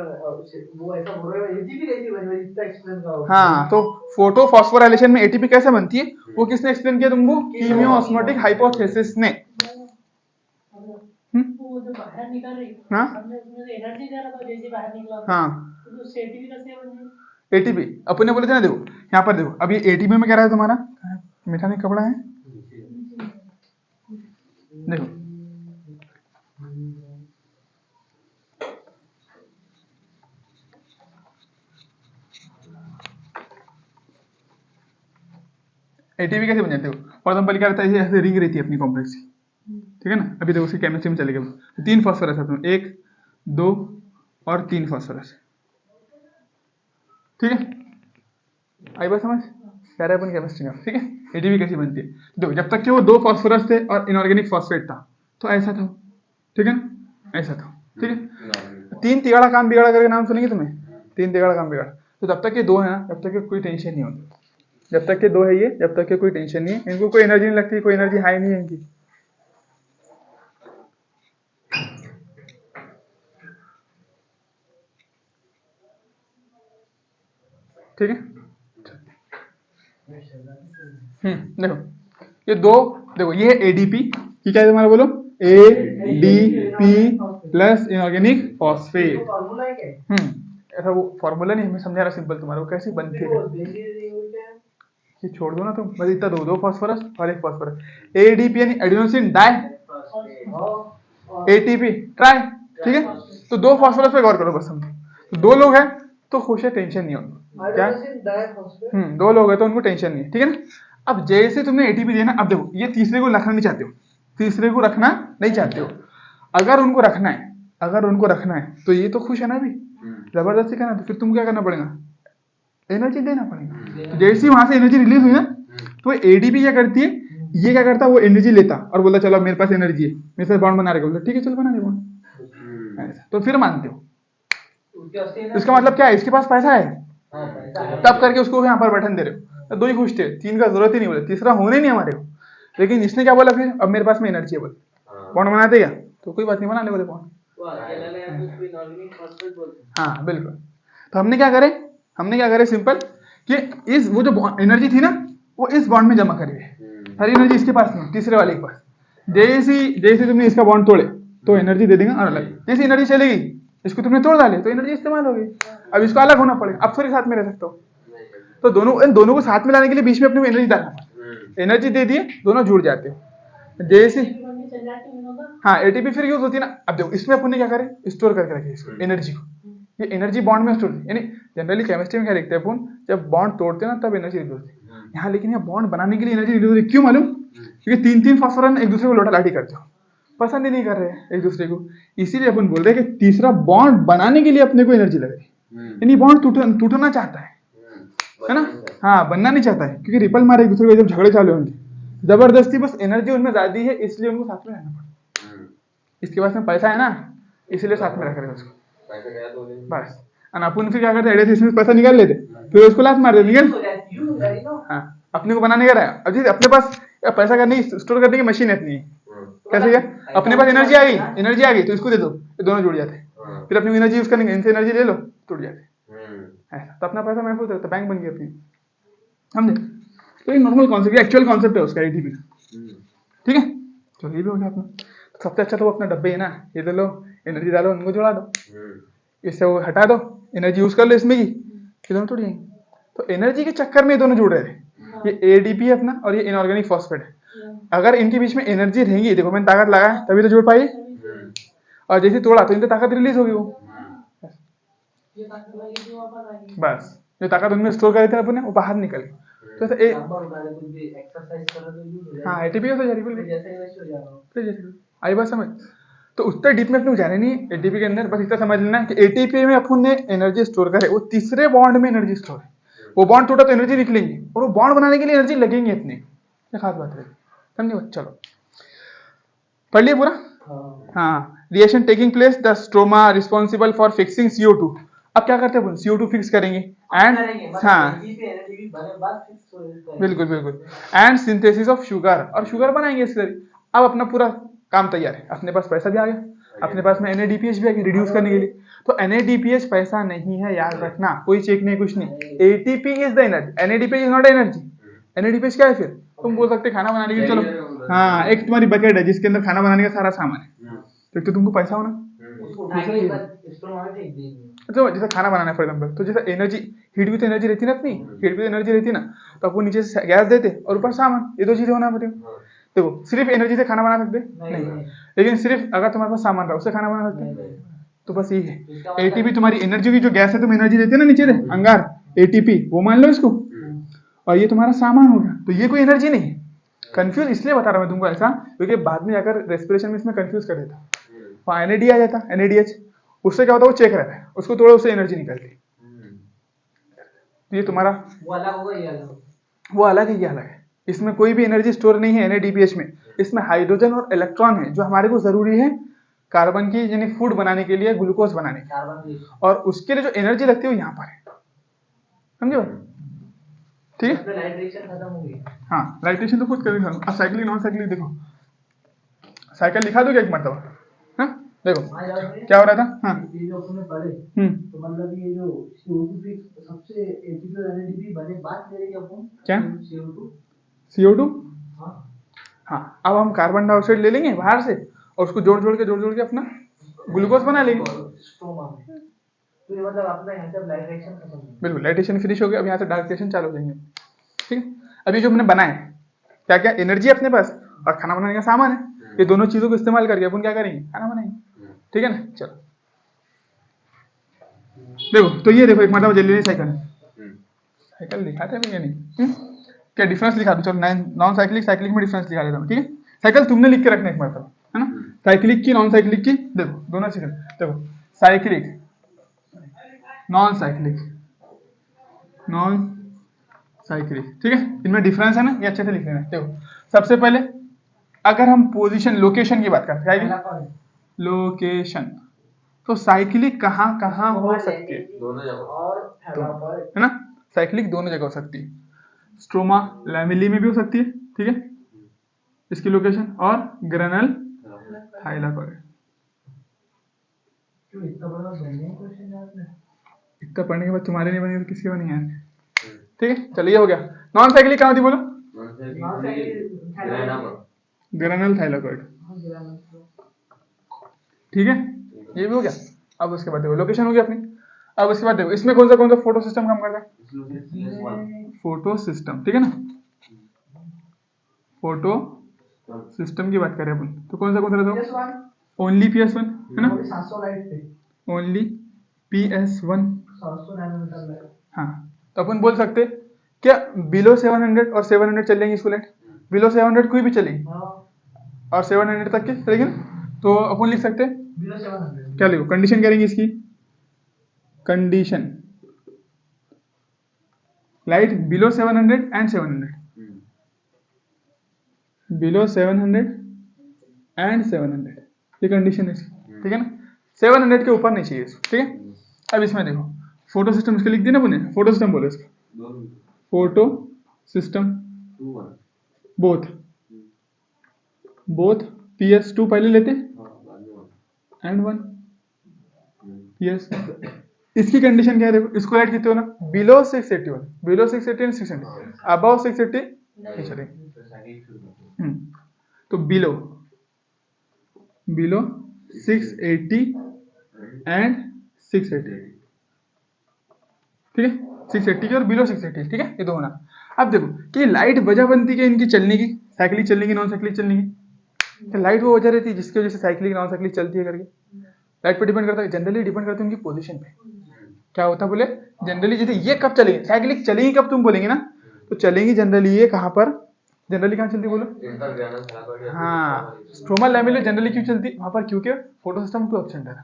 वो ऐसा बोल रहा है एटीपी कैसे बनी इतना एक्सप्लेन करो। हाँ, तो फोटो फॉस्फोराइलेशन में एटीपी कैसे बनती है वो किसने एक्सप्लेन किया तुमको, कीमियोस्मोटिक हाइपोथेसिस ने। वो जो बाहर निकल रही हाँ हमने उसमें से एनर्जी दे रहा था जैसे बाहर निकला हाँ, तो उससे एटीपी कैसे बन गई? एटीपी अपन ने बोले थे ना, देखो यहाँ पर देखो, अभी एटीपी में क्या रहा है तुम्हारा, मीठा नहीं कपड़ा है, देखो एटीपी कैसे बन जाते हो, फॉर एग्जाम्पल क्या रहता है, ऐसे रिंग रहती है अपनी कॉम्प्लेक्स की, ठीक है ना। अभी देखो उसकी केमिस्ट्री में चले गए, तो 3 फॉस्फोरस है तुम्हें, 1 2 और 3 फॉस्फोरस, ठीक है। आई बात समझ, कह रहे हैं अपन केमिस्ट्री में, ठीक है। एटीपी कैसी बनती है, देखो जब तक कि वो 2 फॉस्फोरस थे और इनऑर्गेनिक फॉस्फेट था तो ऐसा था, ठीक है ना, ऐसा था, ठीक है। 3 तिगाड़ा काम बिगाड़ा करके नाम सुनेंगे तुम्हें, 3 तिगाड़ा काम बिगाड़ा, तो जब तक ये 2 है ना, जब तक कोई टेंशन नहीं होती, जब तक के 2 है ये, जब तक के कोई टेंशन नहीं है, इनको कोई एनर्जी नहीं लगती, कोई एनर्जी हाई नहीं है इनकी, ठीक है। देखो ये 2, देखो ये एडीपी, ये क्या है तुम्हारा, बोलो ADP plus inorganic phosphate. Formula है क्या? ऐसा वो फॉर्मूला नहीं, हमें समझा रहा सिंपल तुम्हारा, वो कैसे बनती है वो बेसिस क्या है? ये छोड़ दो ना तुम, बस इतना दो फॉस्फोरस और 1 फॉस्फोरस, एडीपी यानी एडिनोसिन डाई, एटीपी ट्राई, ठीक है। तो 2 फॉस्फोरस पे गौर करो बस, हम तो 2 लोग हैं तो खुश है, टेंशन नहीं होगी, क्या, हाइड्रोजन डाइफॉस्फेट। 2 लोग हैं तो उनको टेंशन नहीं है, ठीक है ना। अब जैसे तुमने एटीपी देना, अब देखो ये तीसरे को रखना नहीं चाहते हो, तीसरे को रखना नहीं चाहते हो, अगर उनको रखना है, अगर उनको रखना है तो ये तो खुश है ना अभी, जबरदस्ती करना, तो फिर तुम क्या करना पड़ेगा, एनर्जी देना पड़ेगा। तो जैसे ही वहां से एनर्जी रिलीज हुई ना, तो एडीपी क्या करती है, ये क्या करता है, वो एनर्जी लेता और बोलता चलो मेरे पास एनर्जी है, मेरे साथ बॉन्ड बना रहेगा, ठीक है चल बना दे बॉन्ड, तो फिर मानते हो। इसका मतलब क्या है, इसके पास पैसा है तब करके उसको यहाँ पर बैठन दे रहे हो, तो 2 ही खुश थे, 3 का जरूरत ही नहीं, बोले तीसरा होने नहीं हमारे को। लेकिन इसने क्या बोला फिर, अब मेरे पास में एनर्जी है, बोल बॉन्ड बनाते क्या, तो कोई बात नहीं, बना ले बोले बॉन्ड, वो अकेला में हम उसको इनऑर्गेनिक फॉस्फेट बोलते हैं। हाँ बिल्कुल। तो हमने क्या करे सिंपल, कि इस वो जो एनर्जी थी ना वो इस बॉन्ड में जमा करिए, सारी एनर्जी इसके पास नहीं, तीसरे वाले के पास। जैसे तुमने इसका बॉन्ड तोड़े तो एनर्जी दे देगा और अलग, जैसे एनर्जी चलेगी, इसको तुमने तोड़ डाले तो एनर्जी इस्तेमाल होगी, अब इसको अलग होना पड़ेगा, अब थोड़ी साथ में रह सकते हो। तो दोनों को साथ में लाने के लिए बीच में अपने को एनर्जी डालना, एनर्जी दे दिए, दोनों जुड़ जाते हो जैसे, चल जाती है ना हाँ एटीपी फिर यूज होती है ना। अब देखो इसमें अपन ने क्या करे, स्टोर करके रखे इसको एनर्जी को, ये एनर्जी बॉन्ड में स्टोर, यानी जनरली केमिस्ट्री में क्या देखते हैं अपन, जब बॉन्ड तोड़ते हैं ना तब एनर्जी रिलीज होती है, यहाँ लेकिन यहाँ बॉन्ड बनाने के लिए एनर्जी रिलीज होती है, क्यों मालूम, क्योंकि 3 फॉस्फोरस एक दूसरे को लोटा लाठी करते हो, पसंद ही नहीं कर रहे हैं एक दूसरे को, इसीलिए अपन बोल रहे हैं कि तीसरा बॉन्ड बनाने के लिए अपने को एनर्जी लगे, यानी बॉन्ड टूटना चाहता है ना, हाँ बनना नहीं चाहता है, क्योंकि रिपल मारे एक दूसरे को, जब झगड़े चालू होंगे जबरदस्ती, बस एनर्जी उनमें ज्यादा है इसलिए उनको साथ में रहना पड़ता, इसके पास में पैसा है ना इसलिए साथ में रख रहे हैं उसको, बस। और अपन फिर क्या करते हैं, इसमें पैसा निकाल लेते, फिर उसको लात मार देते, निकल, हाँ अपने को बनाने का रहा, अब अपने पास पैसा करने की, स्टोर करने की मशीन है इतनी, कैसे क्या, अपने पास एनर्जी आ गई तो इसको दे दो, ये दोनों जुड़ जाते हैं, फिर अपनी एनर्जी यूज करेंगे, इनसे एनर्जी ले लो, टूट जाते, ऐसा तो अपना पैसा महफूज रहता, बैंक बन गई अपनी, समझे। तो ये नॉर्मल कॉन्सेप्ट, एक्चुअल कॉन्सेप्ट है उसका एटीपी का, ठीक है। चलो ये भी हो गया अपना, तो सबसे अच्छा तो अपना डब्बे है ना, ये दे लो, एनर्जी डालो, उनको जोड़ा दो, इससे वो हटा दो, एनर्जी यूज कर लो इसमें की, ये दोनों टूट जाएंगे। तो एनर्जी के चक्कर में ये दोनों जुड़ रहे थे, ये एडीपी है अपना और ये इनऑर्गेनिक फॉस्फेट है, अगर इनके बीच में एनर्जी रहेंगी, देखो मैंने ताकत लगाया तभी तो जुड़ पाई, और जैसे तोड़ा तो इनसे ताकत रिलीज होगी, वो ये ताकत लगी थी वापस आ गई। बस जो ताकत उनमें स्टोर करे थे अपन ने वो बाहर निकल गई, तो ऐसा एक्सरसाइज करो तो यूज हो जाएगा। हाँ एटीपी हो तो जाएगी बिल्कुल, जैसे वैसे हो जाएगा। फिर जैसे आई बात समझ। तो उतना डीप में अपने को जाने नहीं है एटीपी के अंदर, बस इतना समझ लेना है कि एटीपी में अपन ने एनर्जी स्टोर करे, वो तीसरे बॉन्ड में एनर्जी स्टोर है, वो बॉन्ड टूटा तो एनर्जी निकलेंगी और वो बॉन्ड बनाने के लिए एनर्जी लगेंगी अपने, ये खास बात है, समझे बात? चलो पढ़ लिया पूरा। हाँ, reaction taking place the stroma responsible for fixing CO2। अब क्या करते हैं अपन, CO2 फिक्स करेंगे एंड हाँ बिल्कुल बिल्कुल, एंड सिंथेसिस ऑफ शुगर, और शुगर बनाएंगे इसके। अब अपना पूरा काम तैयार है, अपने पास पैसा भी आ गया, अपने पास में NADPH भी आ गया रिड्यूस करने के लिए। तो NADPH पैसा नहीं है, याद रखना, कोई चेक नहीं कुछ नहीं। ATP is the energy, NADPH is not energy. NADPH क्या है फिर? तुम बोल सकते खाना बनाने के लिए, चलो हाँ एक तुम्हारी बकेट है जिसके अंदर खाना बनाने का सारा सामान है, तो तुमको पैसा होना, तो जैसे खाना बनाना है फॉर एग्जाम्पल, तो जैसे एनर्जी हीट भी तो एनर्जी रहती ना अपनी, हीट भी तो एनर्जी रहती ना, तो आपको नीचे से गैस देते और ऊपर सामान, ये दो चीजें होना पड़ेगा। देखो सिर्फ एनर्जी से खाना बना सकते नहीं, लेकिन सिर्फ अगर तुम्हारे पास सामान रहा उससे खाना बना सकते, तो बस ये है। एटीपी तुम्हारी एनर्जी की जो गैस है, तुम एनर्जी देते ना नीचे से अंगार, एटीपी वो मान लो इसको, और ये तुम्हारा सामान हो गया, तो ये कोई एनर्जी नहीं है। कंफ्यूज इसलिए बता रहा हूँ मैं तुमको ऐसा, क्योंकि बाद में जाकर रेस्पिरेशन में इसमें कंफ्यूज कर देता, वहाँ NAD आ जाता, NADH, उससे क्या होता है, वो चेक रहता है, उसको तोड़ो उससे एनर्जी निकलती। तो ये तुम्हारा वो अलग होगा, ये अलग होगा। वो अलग है, ये अलग है, इसमें कोई भी एनर्जी स्टोर नहीं है NADPH में। इसमें हाइड्रोजन और इलेक्ट्रॉन है जो हमारे को जरूरी है कार्बन की, यानी फूड बनाने के लिए, ग्लूकोज बनाने के, कार्बन भी और उसके लिए जो एनर्जी लगती है वो यहाँ पर है, समझे भाई? ठीक है, मतलब लाइट रिएक्शन खत्म हो गई। हाँ लाइट्रेशन तो खुद करेंगे। अब साइक्लिक नॉन साइक्लिक देखो, साइकिल लिखा दो क्या एक मरतबा, हाँ देखो क्या हो रहा था, हाँ ये जो अपने पढ़े, तो मतलब ये जो CO2 भी सबसे ATP और NADP बने बात करेंगे अपन, क्या? CO2। CO2, हाँ हाँ अब हम कार्बन डाइऑक्साइड ले लेंगे बाहर से और उसको जोड़ जोड़ के अपना ग्लूकोज बना लेंगे। स्ट्रोमा में, तो ये मतलब अपना यहाँ से लाइट रिएक्शन खत्म हो गई। बिल्कुल, लाइट्रेशन फिनिश हो गया, अब यहाँ से डार्क रिएक्शन चालू हो जाएंगे। ठीक है, अभी जो हमने बनाए क्या क्या, एनर्जी अपने पास और खाना बनाने का सामान है, ये दोनों चीजों को इस्तेमाल करके अपन क्या करेंगे, खाना बनाएंगे। ठीक है ना, चलो देखो, तो ये देखो एक मतलब जल्दी साइकिल, साइकिल दिखाते हैं नहीं, क्या डिफरेंस लिखा दो, चलो नॉन साइक्लिक साइक्लिक में डिफरेंस लिखा देता हूँ। ठीक है, साइकिल तुमने लिख के रखना एक मतलब, है ना, साइक्लिक की नॉन साइक्लिक की, देखो दोनों साइकिल, देखो cyclic non cyclic non cyclic, ठीक है, इनमें डिफरेंस है ना, ये अच्छे से लिख लेना। देखो सबसे पहले अगर हम पोजीशन लोकेशन की बात करते हैं, लोकेशन, तो साइक्लिक कहाँ कहाँ हो सकती है, दोनों जगह और फैला पर है ना, साइक्लिक दोनों जगह हो सकती है, स्ट्रोमा लैमेली में भी हो सकती है, ठीक है इसकी लोकेशन, और ग्रेनल थाइलाकोइड। क्यों इतना बड़ा बनने का क्वेश्चन है आपने? इतना पढ़ने के बाद तुम्हारे नहीं बनेंगे तो किसके बनेंगे यार? ठीक है, चलिए हो गया। नॉन साइक्लिक कहाँ होती बोलो, ग्रेनल थाइलाकोइड, ठीक है ये भी हो गया। अब उसके बाद देखो लोकेशन हो गया अपनी, अब उसके बाद देखो इसमें कौन सा फोटो सिस्टम काम करता है, फोटो सिस्टम, ठीक है ना, फोटो सिस्टम की बात करें अपन तो कौन सा रहता है, ओनली PS1 है ना, 700 लाइट थे, ओनली PS1, 700 नैनोमीटर लाइट। हाँ तो अपन बोल सकते क्या बिलो 700 और 700 चलेंगी इसको लाइट, बिलो 700 कोई भी चलेगी और 700 तक की चलेगी ना, तो अपन लिख सकते हैं बिलो 700 क्या लिखो, कंडीशन करेंगे इसकी, condition light below 700 and 700, below 700 and 700, ये कंडीशन है इसकी, ठीक है ना, 700 के ऊपर नहीं चाहिए इसको, ठीक है। अब इसमें देखो फोटो सिस्टम इसके लिख दिया ना अपने, फोटो सिस्टम बोले इसको, फोटो सिस्टम बोथ PS2 पहले लेते एंड 1 PS, इसकी कंडीशन क्या है देखो, इसको लाइट कितने होना, बिलो 681, बिलो 680 एंड 600, अबव 680 नहीं चलेगी, तो बिलो 680 एंड 680, ठीक है 680 की और बिलो 680, ठीक है ये दो होना। अब देखो कि लाइट वजह बनती है इनकी चलने की, साइक्लिक चलने की नॉन साइक्लिक चलने की, तो लाइट वो वजह रहती है जिसकी वजह से साइक्लिक नॉन साइक्लिक चलती है करके, लाइट पे डिपेंड करता है, जनरली डिपेंड करता है उनकी पोजीशन पे, क्या होता है बोले जनरली, जैसे ये कब चलेगी साइक्लिक चलेगी कब तुम बोलेंगे ना, तो चलेंगी जनरली ये कहाँ पर, जनरली कहाँ चलती है बोलो? इंटरग्रेनल थैलाकोइड। हाँ, स्ट्रोमा लैमेलिया जनरली क्यों चलती है वहां पर? क्योंकि फोटोसिस्टम टू एब्सेंट है।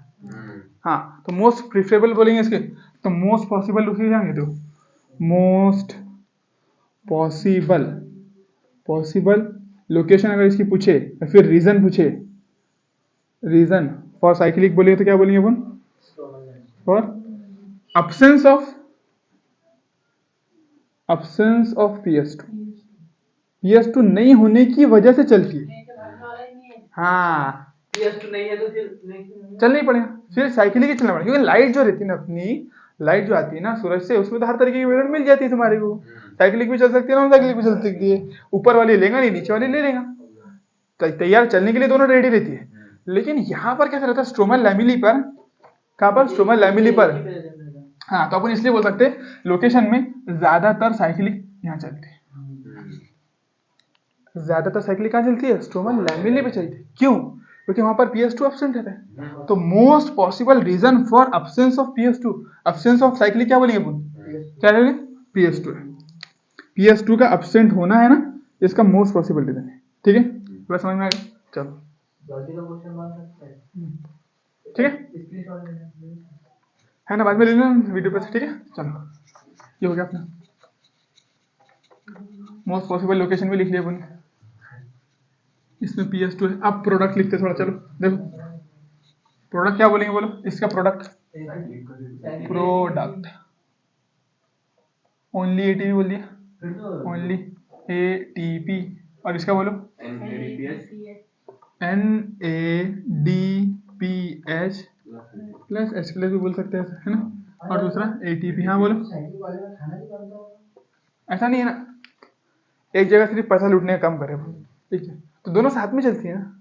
हाँ, तो मोस्ट प्रिफरेबल बोलेंगे इसके, तो मोस्ट पॉसिबल लोकेशन जाएंगे, तो मोस्ट पॉसिबल लोकेशन अगर इसकी पूछे या फिर रीजन पूछे, रीजन फॉर साइक्लिक बोलेंगे तो क्या बोलेंगे अपन? फॉर absence of PS2 नहीं होने की वजह से चलती है। हाँ, PS2 नहीं है तो फिर नहीं। चल नहीं पड़ेगा, फिर साइकिलिक ही चलना पड़ेगा, क्योंकि लाइट जो रहती है ना अपनी, लाइट जो आती है ना सूरज से, उसमें तो हर तरीके की वेवलेंथ मिल जाती है तुम्हारे को। साइकिलिक भी चल सकती है, नॉन साइकिलिक भी चल सकती है। ऊपर वाली लेगा नहीं, नीचे वाली ले लेगा, तैयार चलने के लिए दोनों रेडी रहती है। लेकिन यहाँ पर कैसा रहता है? स्ट्रोमल लैमेली पर, कहाँ पर? स्ट्रोमल लैमेली पर। हाँ, तो अपन इसलिए बोल सकते हैं लोकेशन में ज्यादातर साइकिलिक यहाँ चलती है। ज्यादातर साइकिलिक कहाँ चलती है? स्ट्रोमल लैमेली पे चलती है। क्यों? क्योंकि वहां पर PS2 एब्सेंट रहता है। तो most possible reason for absence of PS2, absence of cyclic क्या बोलेंगे अपन? क्या बोलेंगे? PS2 है। PS2 का एब्सेंट होना है ना, इसका मोस्ट पॉसिबल रीजन है। ठीक है, बस समझ में आ गया? चलो, जल्दी का क्वेश्चन मार सकते हैं। ठीक है, स्क्रीनशॉट लेना है ना, बाद में ले लेना वीडियो पे से। ठीक है, चलो, ये हो गया अपना मोस्ट पॉसिबल लोकेशन भी लिख लिया अपन। इसमें PS2 है। अब प्रोडक्ट लिखते थोड़ा, चलो देखो प्रोडक्ट क्या बोलेंगे बोलो? इसका प्रोडक्ट ओनली ATP बोल दिया, ओनली ATP। और इसका बोलो NADPH प्लस H प्लस भी बोल सकते हैं, है ना? और दूसरा ATP। हाँ बोलो। साइकिल वाले में खाना भी बनता होगा। ऐसा नहीं है ना, एक जगह सिर्फ पैसा लूटने का काम करे, ठीक है? तो दोनों साथ में चलती है ना,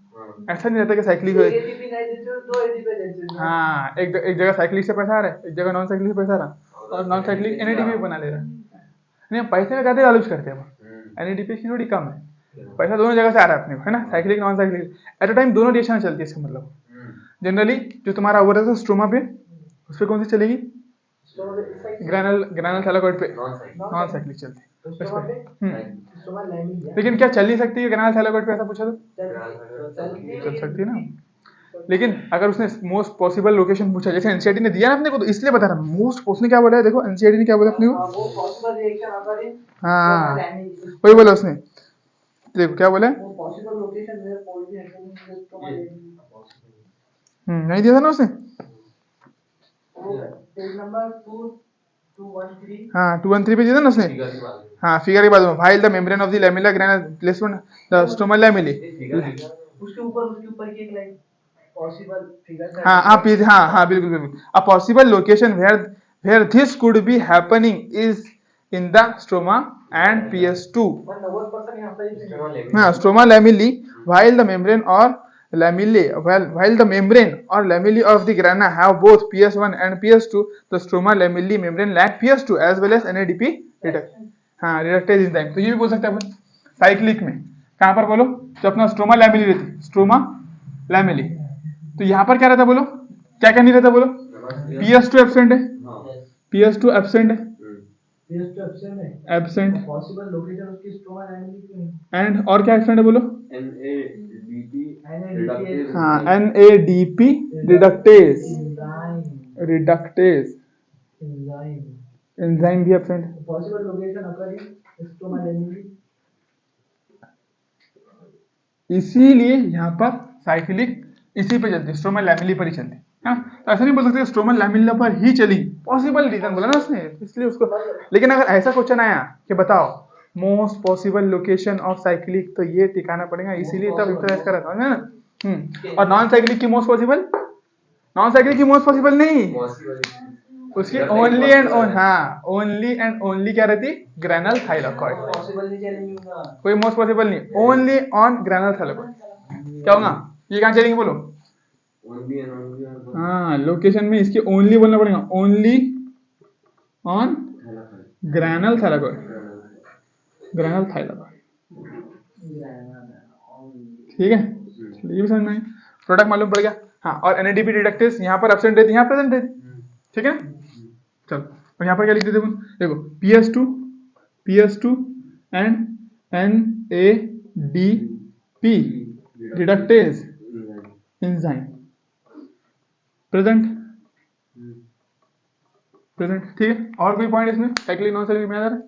ऐसा नहीं रहता कि साइकिलिंग ATP नहीं देते हो, दो ATP देते हो। हाँ, एक जगह साइकिलिंग से पैसा आ रहा है, एक जगह नॉन साइकिलिंग से पैसा आ रहा, और नॉन साइकिलिंग NADP बना ले रहा है। नहीं, पैसे में ज्यादा लालच करते हैं, NADP की थोड़ी कम है, पैसा दोनों जगह से आ रहा है अपने को, है ना? Cycling non cycling at a time दोनों डायरेक्शन में चलती है। इसका मतलब जनरली जो तुम्हारा ओवर है स्ट्रोमा पे, उस पर कौन सी चलेगी? ग्रैनल थैलाकोइड पे नॉन साइक्लिक चलती है। लेकिन क्या चल नहीं सकती है ग्रैनल थैलाकोइड पे? ऐसा पूछा तो चल सकती है ना। लेकिन अगर उसने मोस्ट पॉसिबल लोकेशन पूछा, जैसे एनसीईआरटी ने दिया ना अपने को, तो इसलिए बता रहा हूँ मोस्ट। उसने क्या बोला है देखो, एनसीईआरटी ने क्या बोला अपने को? वो पॉसिबल रिएक्शन अगर इन हाँ, वही बोला उसने। देखो क्या बोला है, वो possible location where policy action नहीं दिया था ना उसने? Page number 213। हाँ, 213 पे दिया था ना उसने। हाँ, फिगर के बाद में file the membrane of the lamella granal placement the stromal lamellae. उसके ऊपर की एक लाइन पॉसिबल फिगर। हाँ हाँ बिल्कुल बिल्कुल। A possible location where this could be happening is in the stroma and PS2। 90% यहाँ पर हाँ, stroma lamellae while the membrane or lamellae of the grana have both PS1 and PS2, the stroma lamellae membrane lack PS2 as well as NADP reductase enzyme। तो ये भी बोल सकते हैं अपन cyclic में। कहाँ पर बोलो? जो अपना स्ट्रोमा लैमेली रहती, स्ट्रोमा लैमेली, तो यहाँ पर क्या रहता बोलो? क्या नहीं रहता बोलो? PS2 एब्सेंट है, PS2 एब्सेंट है, एब्सेंट पॉसिबल लोकेशन उसकी स्ट्रोमा लैमेली की एंड और क्या एब्सेंट है बोलो? NADP हाँ, NADP रिडक्टेज एंजाइम भी एब्सेंट है। पॉसिबल लोकेशन अगर इन स्ट्रोमा लैमेली। इसीलिए यहाँ पर साइक्लिक इसी पे चलती है, स्ट्रोमल लैमेली पर ही चलती है। हाँ, तो ऐसा नहीं बोल सकते स्ट्रोमल लैमेला पर ही चली, पॉसिबल रीजन बोला ना उसने, इसलिए उसको। लेकिन अगर ऐसा क्वेश्चन आया कि बताओ most possible location of cyclic, तो ये टिकाना पड़ेगा, इसीलिए तब इंटरेस्ट करा था ना। और नॉन साइक्लिक की मोस्ट पॉसिबल, नॉन साइक्लिक की मोस्ट पॉसिबल नहीं, उसकी ओनली एंड ओनली क्या रहती? ग्रैनल थाइलाकॉइड। पॉसिबल नहीं चलेंगे उनका। कोई मोस्ट पॉसिबल नहीं, ओनली ऑन ग्रैनल थाइलाकॉइड। क्या होगा ये? कहाँ चलेंगे बोलो? हाँ, लोकेशन में इसकी ओनली बोलना पड़ेगा, ओनली ऑन ग्रैनल थाइलाकॉइड, ग्रैनल थाइलाकॉइड। ठीक है, ये भी समझ में आया, प्रोडक्ट मालूम पड़ गया। हाँ, और NADP रिडक्टेज यहाँ पर एब्सेंट रहती है, यहाँ प्रेजेंट रहती। ठीक है, चलो, और यहाँ पर क्या लिख देते हैं? देखो PS2 and NADP reductase enzyme present present. ठीक है, और कोई पॉइंट इसमें साइक्लिक नॉन साइक्लिक में आ जा रहा है?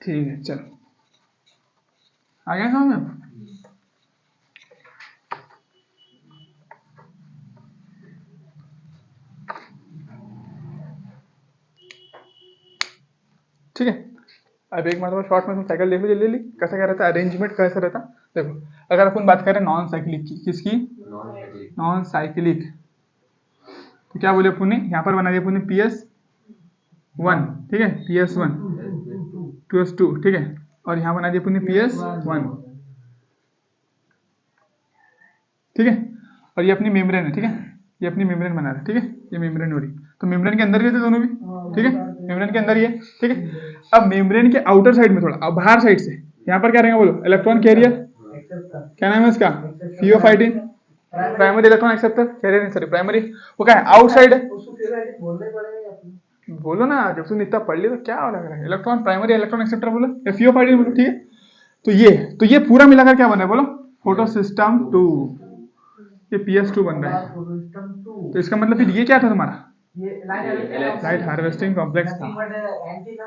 ठीक है, चलो आ गया समझ में? ठीक है, अब एक मतलब शॉर्ट में तुम साइकिल देख लो जल्दी जल्दी कैसा क्या रहता है, अरेंजमेंट कैसा रहता। देखो अगर अपन बात करें नॉन साइक्लिक की, किसकी? Non cyclic. तो क्या बोले अपन ने, यहाँ पर बना दिया अपन ने PS1, ठीक है, PS1 PS2, ठीक है, और यहाँ बना दिया अपन ने PS1, ठीक है, और ये अपनी मेम्ब्रेन है, ठीक है, ये अपनी मेम्ब्रेन बना रहा है, ठीक है, ये मेम्ब्रेन हो रही, तो मेम्ब्रेन के अंदर ही थे दोनों भी, ठीक है, मेम्ब्रेन के अंदर ही है, ठीक है। अब मेम्ब्रेन के आउटर साइड में थोड़ा, अब बाहर साइड से यहाँ पर क्या रहेगा बोलो, इलेक्ट्रॉन कैरियर, क्या नाम है इसका, pheophytin, primary electron acceptor, carrier नहीं, सॉरी प्राइमरी, वो क्या है, आउटसाइड है, उसको फिर ऐसे बोलना ही पड़ेगा अपने। बोलो ना, जब तुम इतना पढ़ ली तो क्या लग रहा है, इलेक्ट्रॉन प्राइमरी इलेक्ट्रॉन एक्सेप्टर बोलो या फियोफाइटिन बोलो, ठीक है। तो ये पूरा मिलाकर क्या बना है बोलो, फोटोसिस्टम 2, ये PS2 बन रहा है। सिस्टम 2 तो इसका मतलब फिर ये क्या था तुम्हारा, ये लाइट हार्वेस्टिंग कॉम्प्लेक्स था। एंटीना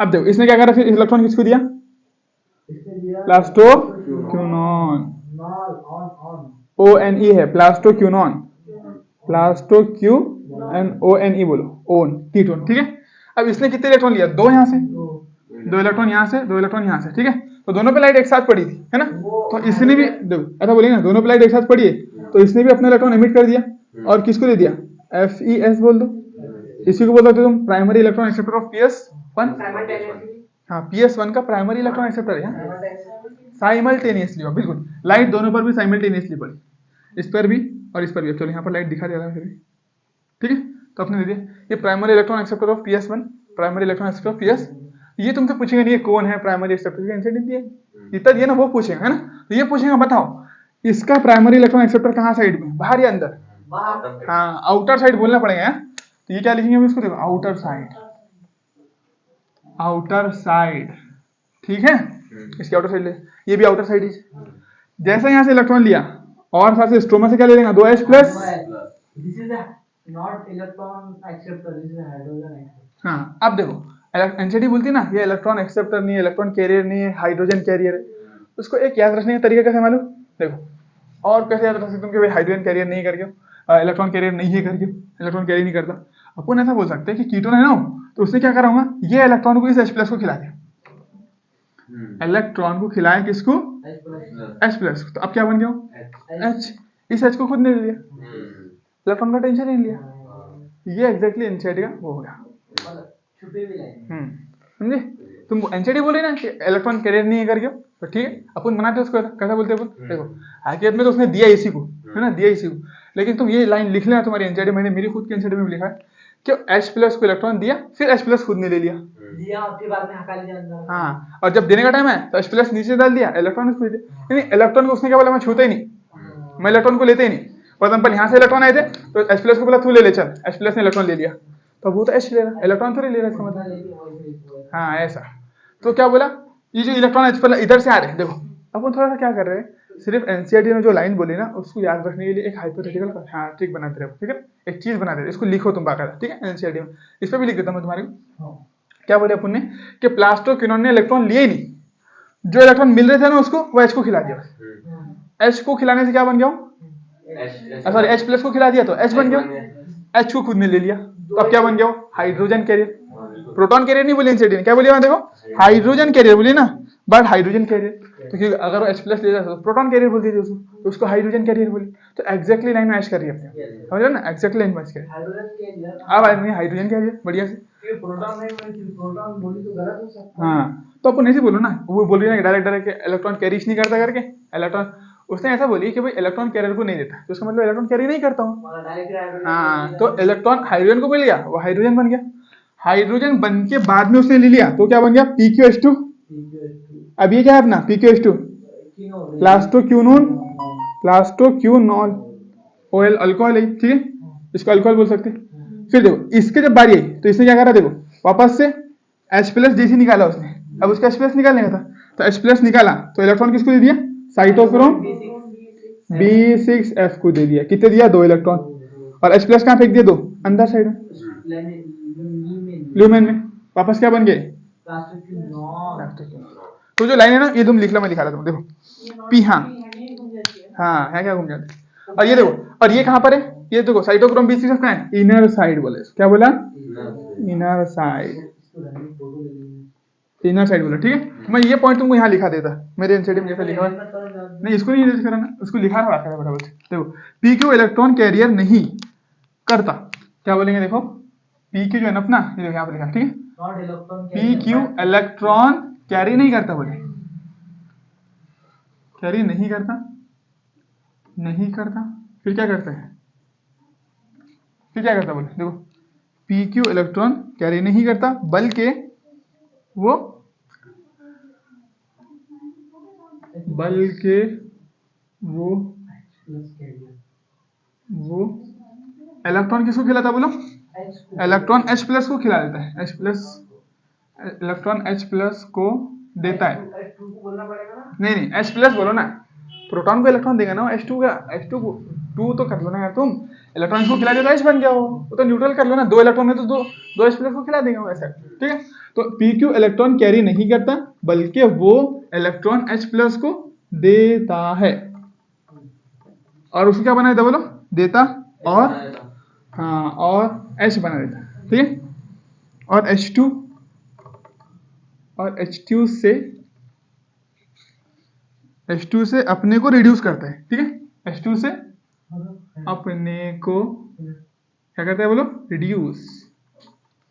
अब देखो इसने क्या करा, फिर इलेक्ट्रॉन किसको दिया, इसने दिया प्लास्टोक्यूनॉन, नॉल ऑन ONE है, प्लास्टोक्यूनॉन, प्लास्टोक्यूनONE बोलो, ओन कीटोन, ठीक है। अब इसने कितने इलेक्ट्रॉन लिया, दो यहाँ से, दो इलेक्ट्रॉन यहाँ से, दो इलेक्ट्रॉन यहाँ से, ठीक है, तो दोनों पे लाइट एक साथ पड़ी थी, है ना, तो इसने भी देखो ऐसा बोलेंगे ना, दोनों पे लाइट एक साथ पड़ी है, तो इसने भी अपना इलेक्ट्रॉन एमिट कर दिया, और किसको दे दिया, FES बोल दो, इसी को बोल सकते हो तुम primary electron acceptor of PS1, हाँ PS1 का प्राइमरी इलेक्ट्रॉन एक्सेप्टर है, साइमल्टेनियसली, बिल्कुल लाइट दोनों पर भी साइमल्टेनियसली पड़ी, इस पर भी और इस पर भी। चलो यहाँ पर लाइट दिखा दे रहा है फिर भी, ठीक है, तो अपने दे दिया ये primary electron acceptor of PS1, primary electron acceptor of PS। ये तुमसे पूछेंगे नहीं ये कौन है प्राइमरी एक्सेप्टर का इंसिडेंट दिया, इतना दिया ना, वो पूछेगा, है ना, तो ये पूछेगा बताओ इसका प्राइमरी इलेक्ट्रॉन एक्सेप्टर कहाँ साइड में, बाहर या अंदर, हाँ आउटर साइड बोलना पड़ेगा, तो ये क्या लिखेंगे हम इसको, देखो आउटर साइड, आउटर साइड, ठीक है, इसकी आउटर साइड ले, ये भी आउटर साइड ही। जैसे यहाँ से इलेक्ट्रॉन लिया और साथ से स्ट्रोमा से क्या ले लेगा, 2H+, this is not electron acceptor, this is hydrogen acceptor. हाँ अब देखो एनसीडी बोलती है ना, ये इलेक्ट्रॉन एक्सेप्टर नहीं है, इलेक्ट्रॉन कैरियर नहीं है, हाइड्रोजन कैरियर है, उसको एक याद रखने का तरीका कैसे मालूम, देखो और कैसे याद रख सकते हो कि भाई हाइड्रोजन कैरियर नहीं करके, इलेक्ट्रॉन कैरियर नहीं है करके, इलेक्ट्रॉन कैरियर नहीं करता, अपन ऐसा बोल सकते हैं कि कीटोन है ना, तो उसने क्या करा होगा, ये इलेक्ट्रॉन को इस H+ को खिला दिया, इलेक्ट्रॉन को खिलाया किसको, H+, तो अब क्या बन गया H, इस H को खुद ने ले लिया, इलेक्ट्रॉन का टेंशन नहीं लिया, ये एग्जैक्टली एनसीडी का वो हो गया, छुपे भी लाइन। समझे, तुम एनसीडी बोले ना कि इलेक्ट्रॉन कैरियर नहीं है करके, तो ठीक है अपन बनाते हैं उसको, कैसा बोलते हैं अपन, देखो हकीकत में तो उसने दिया इसी को, है ना, दिया इसी को, लेकिन तुम ये लाइन लिख लेना तुम्हारी एनसीडी, मैंने मेरी खुद की एनसीडी में भी लिखा है कि H+ को इलेक्ट्रॉन दिया, फिर H+ खुद ने ले लिया, फिर बाद में हटा लिया अंदर। हाँ, और जब देने का टाइम है तो H+ नीचे डाल दिया, इलेक्ट्रॉन उसको दे दिया, नहीं इलेक्ट्रॉन को उसने क्या बोला, मैं छूता ही नहीं, मैं इलेक्ट्रॉन को लेते ही नहीं, फॉर एग्जाम्पल यहाँ से इलेक्ट्रॉन आए थे तो H+ को बोला तू ले ले चल, H+ ने इलेक्ट्रॉन ले लिया, तो वो तो H ले रहा, इलेक्ट्रॉन थोड़ी ले रहा इसका मतलब, हाँ ऐसा। तो क्या बोला, ये जो इलेक्ट्रॉन H+ इधर से आ रहे हैं, देखो अपन थोड़ा सा क्या कर रहे हैं, सिर्फ एनसीईआरटी ने जो लाइन बोली ना उसको याद रखने के लिए एक हाइपोथेटिकल हाँ ट्रिक बनाते रहो, ठीक है, एक चीज बनाते रहो, इसको लिखो तुम बाकायदा, ठीक है, एनसीईआरटी में इस पर भी लिख देता हूँ मैं तुम्हारे को। क्या बोले अपन ने कि प्लास्टोक्विनोन ने इलेक्ट्रॉन लिए ही नहीं, जो इलेक्ट्रॉन मिल रहे थे ना उसको वो H को खिला दिया, H को खिलाने से क्या बन गया, सॉरी H+ को खिला दिया तो H बन गया, H को खुद ने ले लिया, तो अब क्या बन गया, हाइड्रोजन कैरियर, प्रोटॉन कैरियर नहीं बोली एनसीईआरटी ने, क्या बोली देखो हाइड्रोजन कैरियर बोली ना, बट हाइड्रोजन कैरियर, तो क्योंकि अगर वो H+ ले जाता तो प्रोटॉन कैरियर बोलती थी उसको, तो उसको हाइड्रोजन कैरियर बोली, तो एग्जैक्टली लाइन मैच कर रही है अपने, समझ रहे हो ना, एग्जैक्टली लाइन मैच कर रही है, हाइड्रोजन कैरियर, अब आदमी हाइड्रोजन कैरियर बढ़िया से, ये प्रोटॉन नहीं बोली, प्रोटॉन बोली तो गलत हो सकता है। हाँ तो अपन ऐसे बोलो ना, वो बोल रही है ना डायरेक्ट इलेक्ट्रॉन कैरीज नहीं करता करके, इलेक्ट्रॉन उसने ऐसा बोली कि भाई इलेक्ट्रॉन कैरियर को नहीं देता, तो उसका मतलब इलेक्ट्रॉन कैरी नहीं करता हूँ, हमारा डायरेक्ट हाइड्रोजन, हाँ तो इलेक्ट्रॉन हाइड्रोजन को मिल गया, वो हाइड्रोजन बन गया, हाइड्रोजन बन के बाद में उसने ले लिया तो क्या बन गया PQH2, अब ये क्या है अपना PQH2 plastoquinone plaster Q knoll OL alcohol है, ठीक है, इसको अल्कोहल बोल सकते हैं। फिर देखो इसके जब बारी आई तो इसने क्या करा, देखो वापस से H+ जैसे निकाला उसने, अब उसका H+ निकालने का था तो H+ निकाला तो इलेक्ट्रॉन किसको दे दिया, साइटोक्रोम B6F को दे दिया, कितने दिया, 2 इलेक्ट्रॉन, और H+ कहाँ फेंक दिया, 2 अंदर साइड में ल्यूमेन में, वापस क्या बन गए, तो जो लाइन है ना ये तुम लिख लो, मैं लिखा रहा हूँ, देखो P, हाँ हाँ है क्या घूम जाते, और ये देखो, और ये कहाँ पर है, ये देखो साइटोक्रोम B6F कहाँ है, इनर साइड बोले, क्या बोला, इनर साइड, इनर साइड बोला, ठीक है। मैं ये पॉइंट तुमको यहाँ लिखा देता, मेरे एनसीडी में जैसा लिखा हुआ है, नहीं इसको नहीं लिखा ना, उसको लिखा रहा है फटाफट। देखो PQ इलेक्ट्रॉन कैरियर नहीं करता, क्या बोलेंगे, देखो PQ जो है ना अपना, ये देखो यहाँ पर लिखा, ठीक है, PQ इलेक्ट्रॉन कैरी नहीं करता, बोले कैरी नहीं करता, नहीं करता, फिर क्या करता है, फिर क्या करता, बोले देखो PQ इलेक्ट्रॉन कैरी नहीं करता, बल्कि वो इलेक्ट्रॉन किसको खिलाता, बोलो इलेक्ट्रॉन H+ को खिला देता है, इलेक्ट्रॉन H+ को देता है, नहीं H+ बोलो ना, प्रोटॉन को इलेक्ट्रॉन देगा ना H2 का, H2 तो कर लो ना यार तुम, इलेक्ट्रॉन को खिला देता, H बन गया वो तो न्यूट्रल कर लो ना, 2 इलेक्ट्रॉन है तो दो H+ को खिला देगा वैसे, ठीक है। तो PQ इलेक्ट्रॉन कैरी नहीं करता, बल्कि वो इलेक्ट्रॉन H+ को देता है, और उसको क्या बना देता, बोलो देता, और हाँ और H बना देता, ठीक है, और H2 से अपने को रिड्यूस करता है, ठीक है, H2 से अपने को क्या करता है, बोलो रिड्यूस,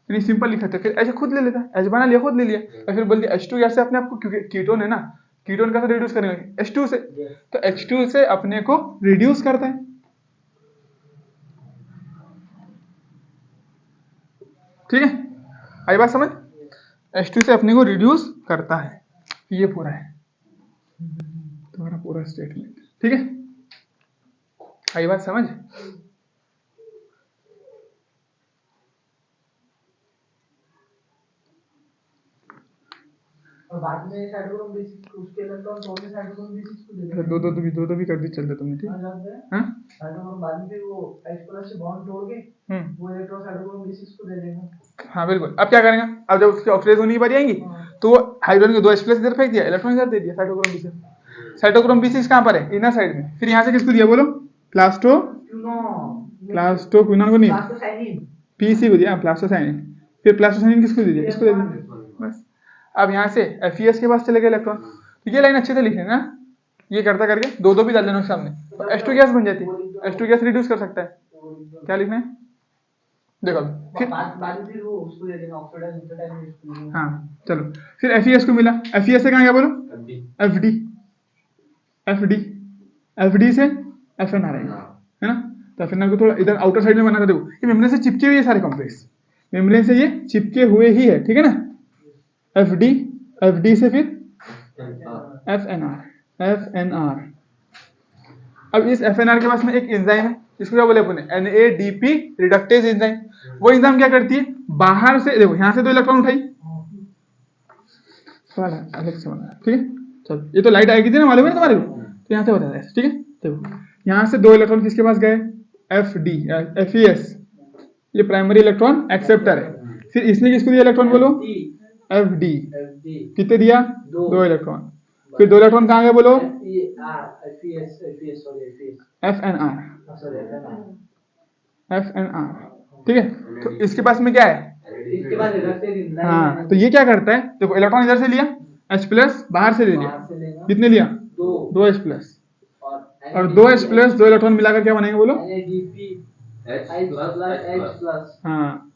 यानी सिंपल लिखा था, फिर ऐसे खुद ले लेता, H बना लिया, खुद ले लिया, और फिर बोल दिया H2 यहाँ से अपने आप को, क्योंकि कीटोन है ना, कीटोन कैसे रिड्यूस करेंगे, H2 से, तो H2 से अपने को रिड्यूस करता है, ठीक है, आई बात समझ, H2 से अपने को रिड्यूस करता है, ये पूरा है तुम्हारा पूरा स्टेटमेंट, ठीक है, आई बात समझ। और बाद में साइटोक्रोम B6 उसके इलेक्ट्रॉन तोड़ने साइटोक्रोम B6 को दे देते दो भी कर दी चलता तुमने, ठीक है, हाँ साइटोक्रोम बाद में फिर वो H+ से बॉन्ड तोड़ के वो इलेक्ट्रॉन साइटोक्रोम B6 को दे देगा, हाँ बिल्कुल। अब क्या करेंगे, अब जब उसकी ऑक्सीडेशन होने की बारी आएंगी तो हाइड्रोजन के 2 H+ इधर फेंक दिया, इलेक्ट्रॉन इधर दे दिया, साइटोक्रोम B6 कहाँ पर है, इनर साइड में, फिर यहाँ से किसको दिया, बोलो प्लास्टोक्विनोन को नहीं, PC को दिया, प्लास्टोसाइनिन, फिर प्लास्टोसाइनिन किसको दे दिया, इसको दे दिया, बस। अब यहाँ से FeS के पास चले गए इलेक्ट्रॉन, तो ये लाइन अच्छे से लिखेंगे ना, ये करता करके दो भी डाल देना सामने, तो H2 गैस बन जाती है, H2 गैस रिड्यूस कर सकता है, क्या लिखना है, देखो फिर बाद में फिर वो उसको दे देगा ऑक्सीडाइज इंटरडाइज, हाँ चलो, फिर FeS को मिला, FeS से कहाँ गया, बोलो FD से FNR आएगा, है ना, तो FNR को थोड़ा इधर आउटर साइड में बना, देखो ये मेम्ब्रेन से चिपके हुए सारे कॉम्प्लेक्स, मेम्ब्रेन से ये चिपके हुए ही है, ठीक है ना, FD से फिर FNR, अब इस FNR के पास में एक एंजाइम है, इसको क्या बोले अपने, NADP रिडक्टेज एंजाइम, वो एंजाइम क्या करती है, बाहर से देखो यहाँ से 2 इलेक्ट्रॉन उठाई, अलग से बना, ठीक है, चलो ये तो लाइट आएगी थी ना, मालूम है तुम्हारे को, तो यहाँ से बता दें, ठीक है, देखो यहाँ से 2 इलेक्ट्रॉन किसके पास गए, FES, ये प्राइमरी इलेक्ट्रॉन एक्सेप्टर है, फिर इसने किसको दिया इलेक्ट्रॉन, बोलो FD, कितने दिया, 2 इलेक्ट्रॉन, फिर 2 इलेक्ट्रॉन कहाँ गए, बोलो FNR, ठीक है, तो इसके पास में क्या है, इसके बाद हाँ, तो ये क्या करता है, देखो इलेक्ट्रॉन इधर से लिया, H+ बाहर से ले लिया, कितने लिया, 2 H+, और 2 H+, 2 इलेक्ट्रॉन मिलाकर क्या बनेंगे, बोलो हाँ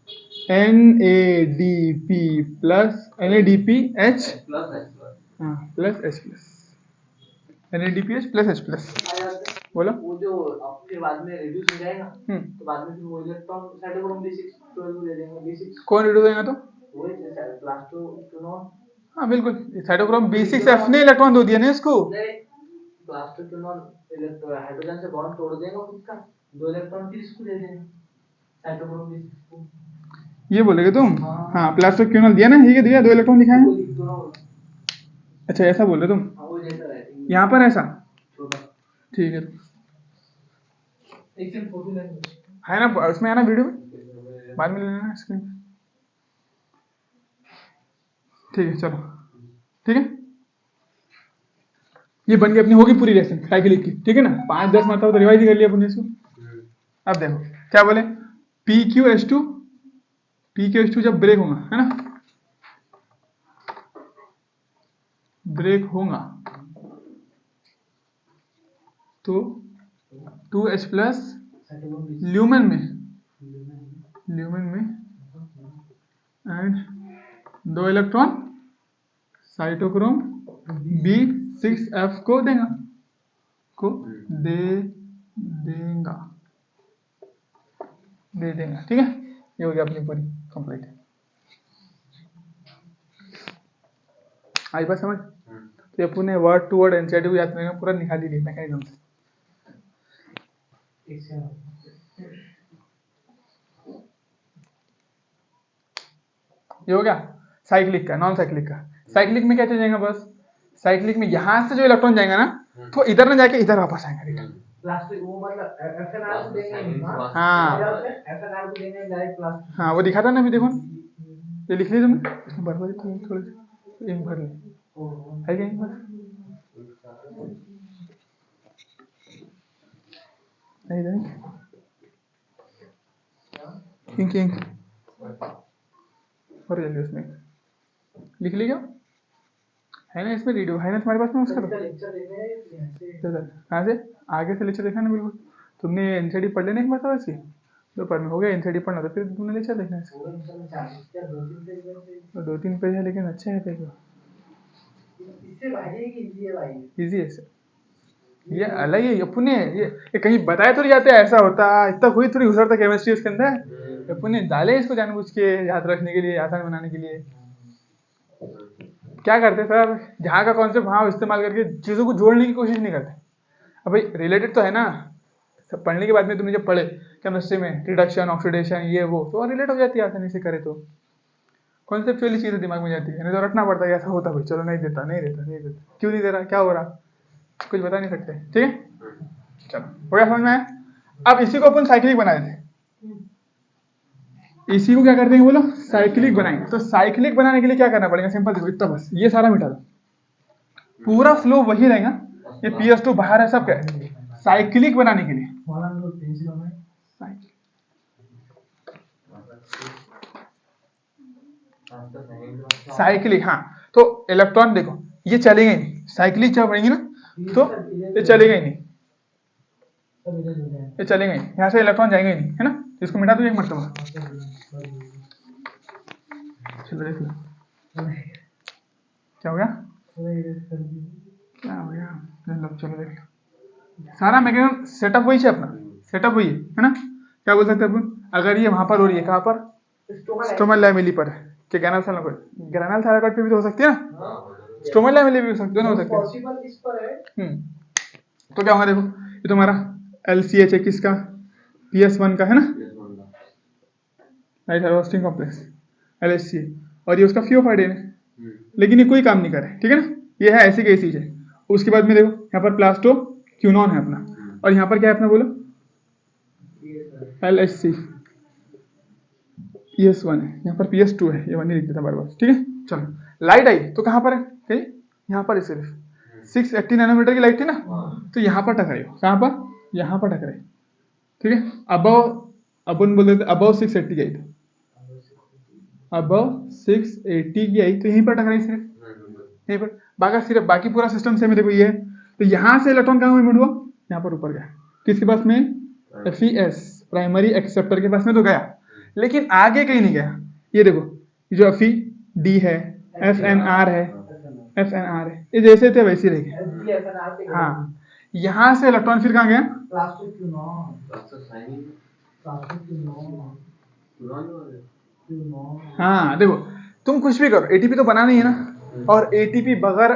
NADPH हाँ plus H+, NADPH plus H+, बोलो वो जो फिर बाद में रिड्यूस हो जाएगा, तो बाद में फिर वो इलेक्ट्रॉन साइटोक्रोम B6 12 दे देंगे, B6 कौन रिड्यूस होगा, तो वो प्लास्टोक्विनोन, हाँ बिल्कुल, साइटोक्रोम B6F ने इलेक्ट्रॉन दो दिया ना इसको, प्लास्टिक के नॉन हाइड्रोजन से बॉन्ड तोड़ देगा खुद का, 2 इलेक्ट्रॉन फिर इसको दे देंगे साइटोक्रोम में इसको। ये बोलेगे तुम? हाँ। हाँ प्लास्टिक क्यों दिया ना, ये दिया 2 इलेक्ट्रॉन दिखाए वो हैं। लिख दो ना वो। अच्छा ऐसा बोल रहे तुम? हाँ, वो जैसा है यहाँ पर ऐसा? छोटा। ठीक है, एक सेकंड फोटो ले लो। है ना उसमें, है ना वीडियो में, बाद में ले लेना स्क्रीन। ठीक है चलो, ठीक है, ये बन गई अपनी, होगी पूरी लेसन साइकिलिक की, ठीक है ना। 5-10 मतलब तो रिवाइज कर लिया अपने इसको। अब देखो क्या बोले, PQ H2 जब ब्रेक होगा, है ना, ब्रेक होगा तो 2H प्लस ल्यूमेन में एंड 2 इलेक्ट्रॉन साइटोक्रोम B6F को देगा, दे देगा, ठीक है। ये हो गया अपनी पूरी कंप्लीट। आई बात समझ? तो ये अपने वर्ड टू वर्ड एनसीईआरटी को याद करने का पूरा निकाल ही लिया मैकेनिज्म से। ये हो गया साइक्लिक का। नॉन साइक्लिक का, साइक्लिक में क्या जाएगा, बस साइक्लिक में यहाँ से जो इलेक्ट्रॉन जाएगा ना, तो इधर ना जाके इधर वापस आएगा रिटर्न। प्लास्टिक वो मतलब FNR को देंगे नहीं। हाँ FNR को देंगे डायरेक्ट प्लास्टिक। हाँ वो दिखा था ना अभी, देखो ये लिख लिया तुमने, इसमें भर थोड़े से इंक भर ले, है क्या इंक भर? नहीं इंक भर जल्दी, उसमें लिख लिया है ना, इसमें वीडियो है ना तुम्हारे पास में उसका? तो कहाँ से आगे से लेक्चर देखना ना, बिल्कुल तुमने एनसीईआरटी पढ़ लेना एक बार वैसे दोपहर में हो गया। एनसीईआरटी पढ़ना तो फिर तुमने लेक्चर देखना है, तो 2-3 पेज है लेकिन अच्छा है पेज, इजी है सर। ये अलग है अपने, ये कहीं बताए थोड़ी जाते हैं ऐसा होता, इतना कोई थोड़ी घुसरता केमिस्ट्री उसके अंदर, अपने डाले इसको जानबूझ के याद रखने के लिए, आसान बनाने के लिए। क्या करते सर, जहाँ का कॉन्सेप्ट वहाँ इस्तेमाल करके चीज़ों को जोड़ने की कोशिश नहीं करते। अब भाई रिलेटेड तो है ना, सब पढ़ने के बाद में तुमने जब पढ़े केमिस्ट्री में रिडक्शन ऑक्सीडेशन ये वो, तो रिलेट हो जाती है आसानी से करे तो, कॉन्सेप्चुअली चीज़ें दिमाग में जाती है। नहीं तो रटना पड़ता है ऐसा होता भाई, चलो नहीं देता, क्यों नहीं दे रहा, क्या हो रहा, कुछ बता नहीं सकते, ठीक है। चलो हो गया समझ में आया? अब इसी को अपन साइक्लिक बना देते हैं, इसी को क्या करते हैं बोलो, साइक्लिक बनाएंगे। तो साइक्लिक बनाने के लिए क्या करना पड़ेगा, सिंपल देखो इतना बस, ये सारा मिटा दो, पूरा फ्लो वही रहेगा। ये PS2 बाहर है, सब क्या है साइक्लिक बनाने के लिए, साइक्लिक। हाँ तो इलेक्ट्रॉन देखो ये चलेगा ही नहीं, साइक्लिक चल पड़ेंगी ना, तो ये चलेगा ही नहीं, ये चलेगा ही, यहाँ से इलेक्ट्रॉन जाएंगे ही नहीं, है ना। इसको मिटा दो एक मरतबा, चलो देख लो क्या हो गया, चलो देख लो, सारा मैकेनिज्म सेटअप वही है अपना, सेटअप वही है ना। क्या बोल सकते हैं अपन, अगर ये वहां पर हो रही है, कहाँ पर, स्ट्रोमल लैमेली पर है, कि ग्रेनल थैलाकॉइड पे भी तो हो सकती है ना, स्ट्रोमल लैमेली भी हो सकती है, दोनों हो सकते हैं। पॉसिबल इस पर है। तो क्या होगा देखो, ये तुम्हारा LCH है किसका, PS1 का है ना, राइट हार्वेस्टिंग कॉम्प्लेक्स LHC, और ये उसका FeO है, लेकिन ये कोई काम नहीं करे, ठीक है ना। ये है ऐसी कैसी है। उसके बाद में देखो यहाँ पर प्लास्टो क्यूनॉन है अपना, और यहाँ पर क्या है अपना बोलो, LHC PS1 है, यहाँ पर PS2 है, ये 1 ही लिख देता बार बार, ठीक है। चलो लाइट आई तो कहाँ पर है, कहीं यहाँ पर है, सिर्फ 680 नैनोमीटर की लाइट थी ना, तो यहाँ पर टकराई, कहाँ पर, यहाँ पर टकराई, ठीक है। अबव अपन बोल देते अबव 680 की आई, तो अबव 680 की आई तो यहीं पर टकराई, सिर्फ यहीं पर, बाकी पूरा सिस्टम सेम है। देखो ये है, तो यहाँ से इलेक्ट्रॉन कहाँ मूवमेंट हुआ, यहाँ पर ऊपर गया, किसके पास में, FES प्राइमरी एक्सेप्टर के पास में तो गया, लेकिन आगे कहीं नहीं गया। ये देखो ये जो FeD है, FNR है, ये जैसे थे वैसे रह गए। हाँ यहाँ से इलेक्ट्रॉन फिर कहाँ गया, हाँ देखो तुम कुछ भी करो ATP तो बनाना ही है ना, और ATP बगैर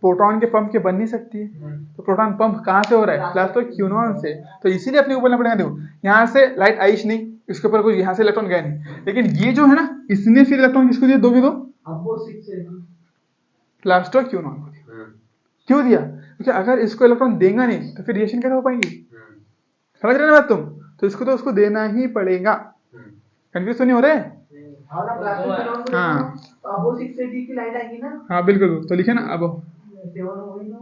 प्रोटॉन के पंप के बन नहीं सकती है। तो प्रोटॉन पंप कहाँ से हो रहा है? प्लास्टो क्यूनॉन से। तो इसीलिए अपने को बोलना पड़ेगा, देखो यहाँ से लाइट आईश नहीं, इसके ऊपर कुछ यहाँ से इलेक्ट्रॉन गए नहीं, लेकिन ये जो है ना, इसने फिर इलेक्ट्रॉन किसको दिया? दो के दो अबो 680 प्लास्टो क्यूनॉन को दिया। क्यों दिया? क्योंकि अगर इसको इलेक्ट्रॉन देगा नहीं तो फिर रिएक्शन कैसे हो पाएंगी? समझ रहे ना बात तुम? तो इसको तो उसको देना ही पड़ेगा। कंफ्यूज तो नहीं हो रहे? हाँ ना, प्लास्टिक फिनॉल को हाँ। देखो, तो अबो 680 की लाइट आएगी ना, हाँ बिल्कुल, तो लिखे ना अब 7 वही ना।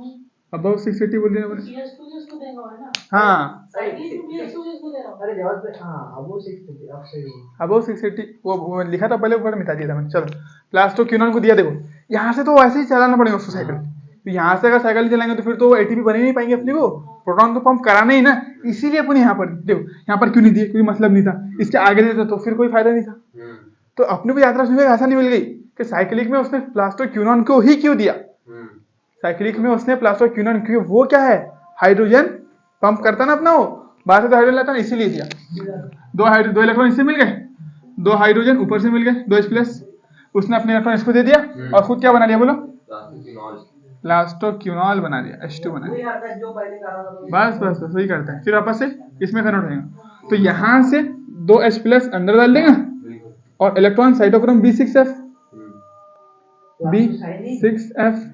अब 680 बोल देना बोले। CS2 जिसको देगा है ना, हाँ साइक्लिक में CS2 जिसको दे रहा हूँ। अरे जवाब पे हाँ अबो 680 अब सही है। अब 680 वो लिखा था पहले, ऊपर मिटा दिया था मैंने। चलो प्लास्टो क्यूनॉन को दिया, देखो यहाँ से तो वैसे ही चलाना पड़ेगा उसको साइकिल। तो यहाँ से अगर साइकिल चलाएंगे तो फिर तो एटीपी बन ही नहीं पाएंगे अपने को, प्रोटॉन तो पंप कराना ही ना। इसीलिए अपन यहाँ पर देखो, यहाँ पर क्यों नहीं दिए? कोई मतलब नहीं था। इसके आगे देते तो फिर कोई फायदा नहीं था। तो अपने को यात्रा सुनिए ऐसा नहीं मिल गई कि साइक्लिक में उसने प्लास्टो क्यूनॉन को ही क्यों दिया। साइक्लिक में उसने प्लास्टो क्यूनॉन क्यों, वो क्या है? हाइड्रोजन पंप करता ना अपना, वो बाहर से तो हाइड्रोजन लाता ना, इसीलिए दिया। दो इलेक्ट्रॉन इससे मिल गए, दो हाइड्रोजन ऊपर से मिल गए, 2s+। उसने अपने इलेक्ट्रॉन इसको दे दिया और खुद क्या बना लिया बोलो? प्लास्टो क्यूनॉल बना दिया, H2 बना वही दिया। आता है जो पहले कर रहा था तो बस बस बस वही करता है, फिर वापस से इसमें कन्वर्ट हो जाएगा। तो यहाँ से 2H+ अंदर डाल देगा और इलेक्ट्रॉन साइटोक्रोम B6F B6F।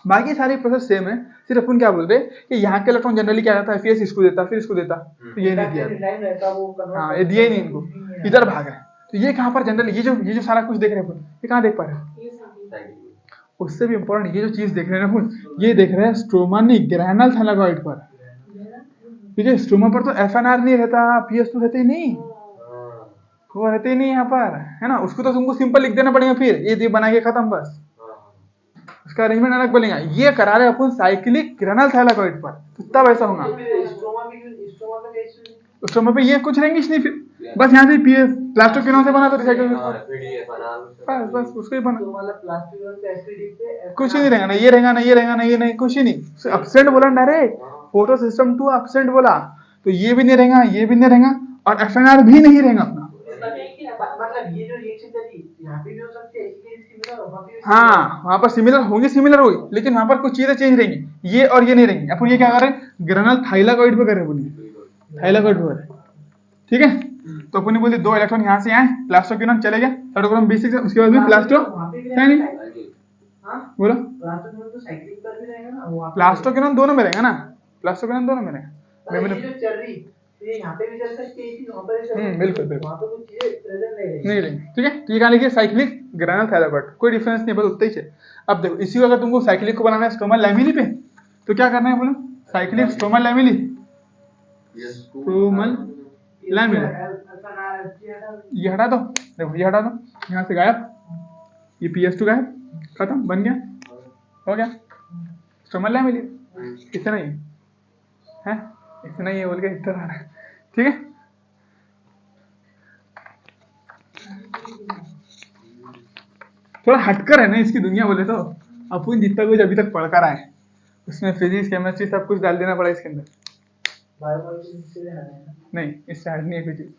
बाकी सारी प्रोसेस सेम है, सिर्फ अपन क्या बोल रहे हैं कि यहाँ के इलेक्ट्रॉन जनरली क्या रहता है? F इसको देता, फिर इसको देता, तो ये नहीं दिया। टाइम रहता वो convert हाँ ये दिया ही नहीं इनको, इधर भाग रहे हैं। तो ये कहाँ पर जनरली ये जो सारा कुछ देख रहे हैं अपन, ये कहाँ देख पा रहे हैं? ये साइक्लिक। उससे भी इम्पोर्टेंट ये जो चीज देख रहे हैं ना अपन, ये देख रहे हैं स्ट्रोमा नहीं, ग्रैनल थैलाकॉइड पर। ठीक है, स्ट्रोमा पर तो FNR नहीं रहता, PS2 रहते ही नहीं, वो रहते ही नहीं यहाँ पर, है ना। उसको तो तुमको सिंपल लिख देना पड़ेगा, फिर ये बना के खत्म बस। उसका अरेंजमेंट अलग बनेगा। ये करा रहे अपन साइक्लिक ग्रैनल थैलाकॉइड पर, तो तब ऐसा होगा। स्ट्रोमा का कैसे स्ट्रोमा पे ये कुछ रहेंगे नहीं, फिर बस यहाँ से प्लास्टो क्यूनॉन से बना तो रिसाइकल, बस बस उसको ही बना, तो मतलब प्लास्टिक और एसिडिक पे कुछ ही नहीं रहेगा ना, ये रहेगा ना, ये रहेगा ना, ये नहीं, कुछ ही नहीं। अपसेंट बोला direct, photosystem two absent बोला, तो ये भी नहीं रहेगा, ये भी नहीं रहेगा, और FNR भी नहीं रहेगा अपना। मतलब ये जो रिएक्शन चली यहाँ पे भी हो सकती है, इसलिए सिमिलर हो, वहाँ पे भी हाँ वहां पर सिमिलर होंगे, सिमिलर होगी, लेकिन वहां पर कुछ चीजें चेंज रहेंगी, ये और ये नहीं रहेंगी। अपन ये क्या कर रहे हैं? ग्रैनल थाइलाकॉइड पे कर रहे हैं, थाइलाकॉइड पे कर रहे हैं। ठीक है, तो अपन ने बोले दो इलेक्ट्रॉन यहाँ से आए, प्लास्टो क्यूनॉन चले गए, साइटोक्रोम B6, उसके बाद में प्लास्टो वहाँ पे भी है नहीं, हाँ बोलो प्लास्टिक में तो साइक्लिक पर भी रहेगा ना, वहाँ पे प्लास्टो क्यूनॉन दोनों में रहेगा ना, प्लास्टो क्यूनॉन दोनों में रहेगा। मतलब ये जो चल रही तो ये यहाँ पे भी चल सकती है, ये चीज वहाँ पर भी चल सकती है। बिल्कुल, बिल्कुल। वहाँ पे कुछ चीजें प्रेजेंट नहीं रहेगी। नहीं रहेंगे। ठीक है, तो ये कहा लिखिए साइक्लिक ग्रैनल थैलाकॉइड, कोई डिफरेंस नहीं, बस उतना ही है। अब देखो इसी को अगर तुमको साइक्लिक को बनाना है स्ट्रोमा लैमिली पे, तो क्या करना है बोलो? Cyclic stroma lamellae, stromal lamellae, ये हटा दो, देखो ये हटा दो, यहाँ से गायब, ये PS2 गायब, खत्म, बन गया, हो गया स्ट्रोमल लैमिली। इतना ही है, इतना ही है बोल के इतना आ रहा है। ठीक है, थोड़ा हटकर है ना इसकी दुनिया बोले तो। अपन जितना कुछ अभी तक पढ़कर आए उसमें फिजिक्स केमिस्ट्री सब कुछ डाल देना पड़ा इसके अंदर। बायोमॉलिक्यूल से रहना है ना। नहीं, इससे हट नहीं है कोई चीज।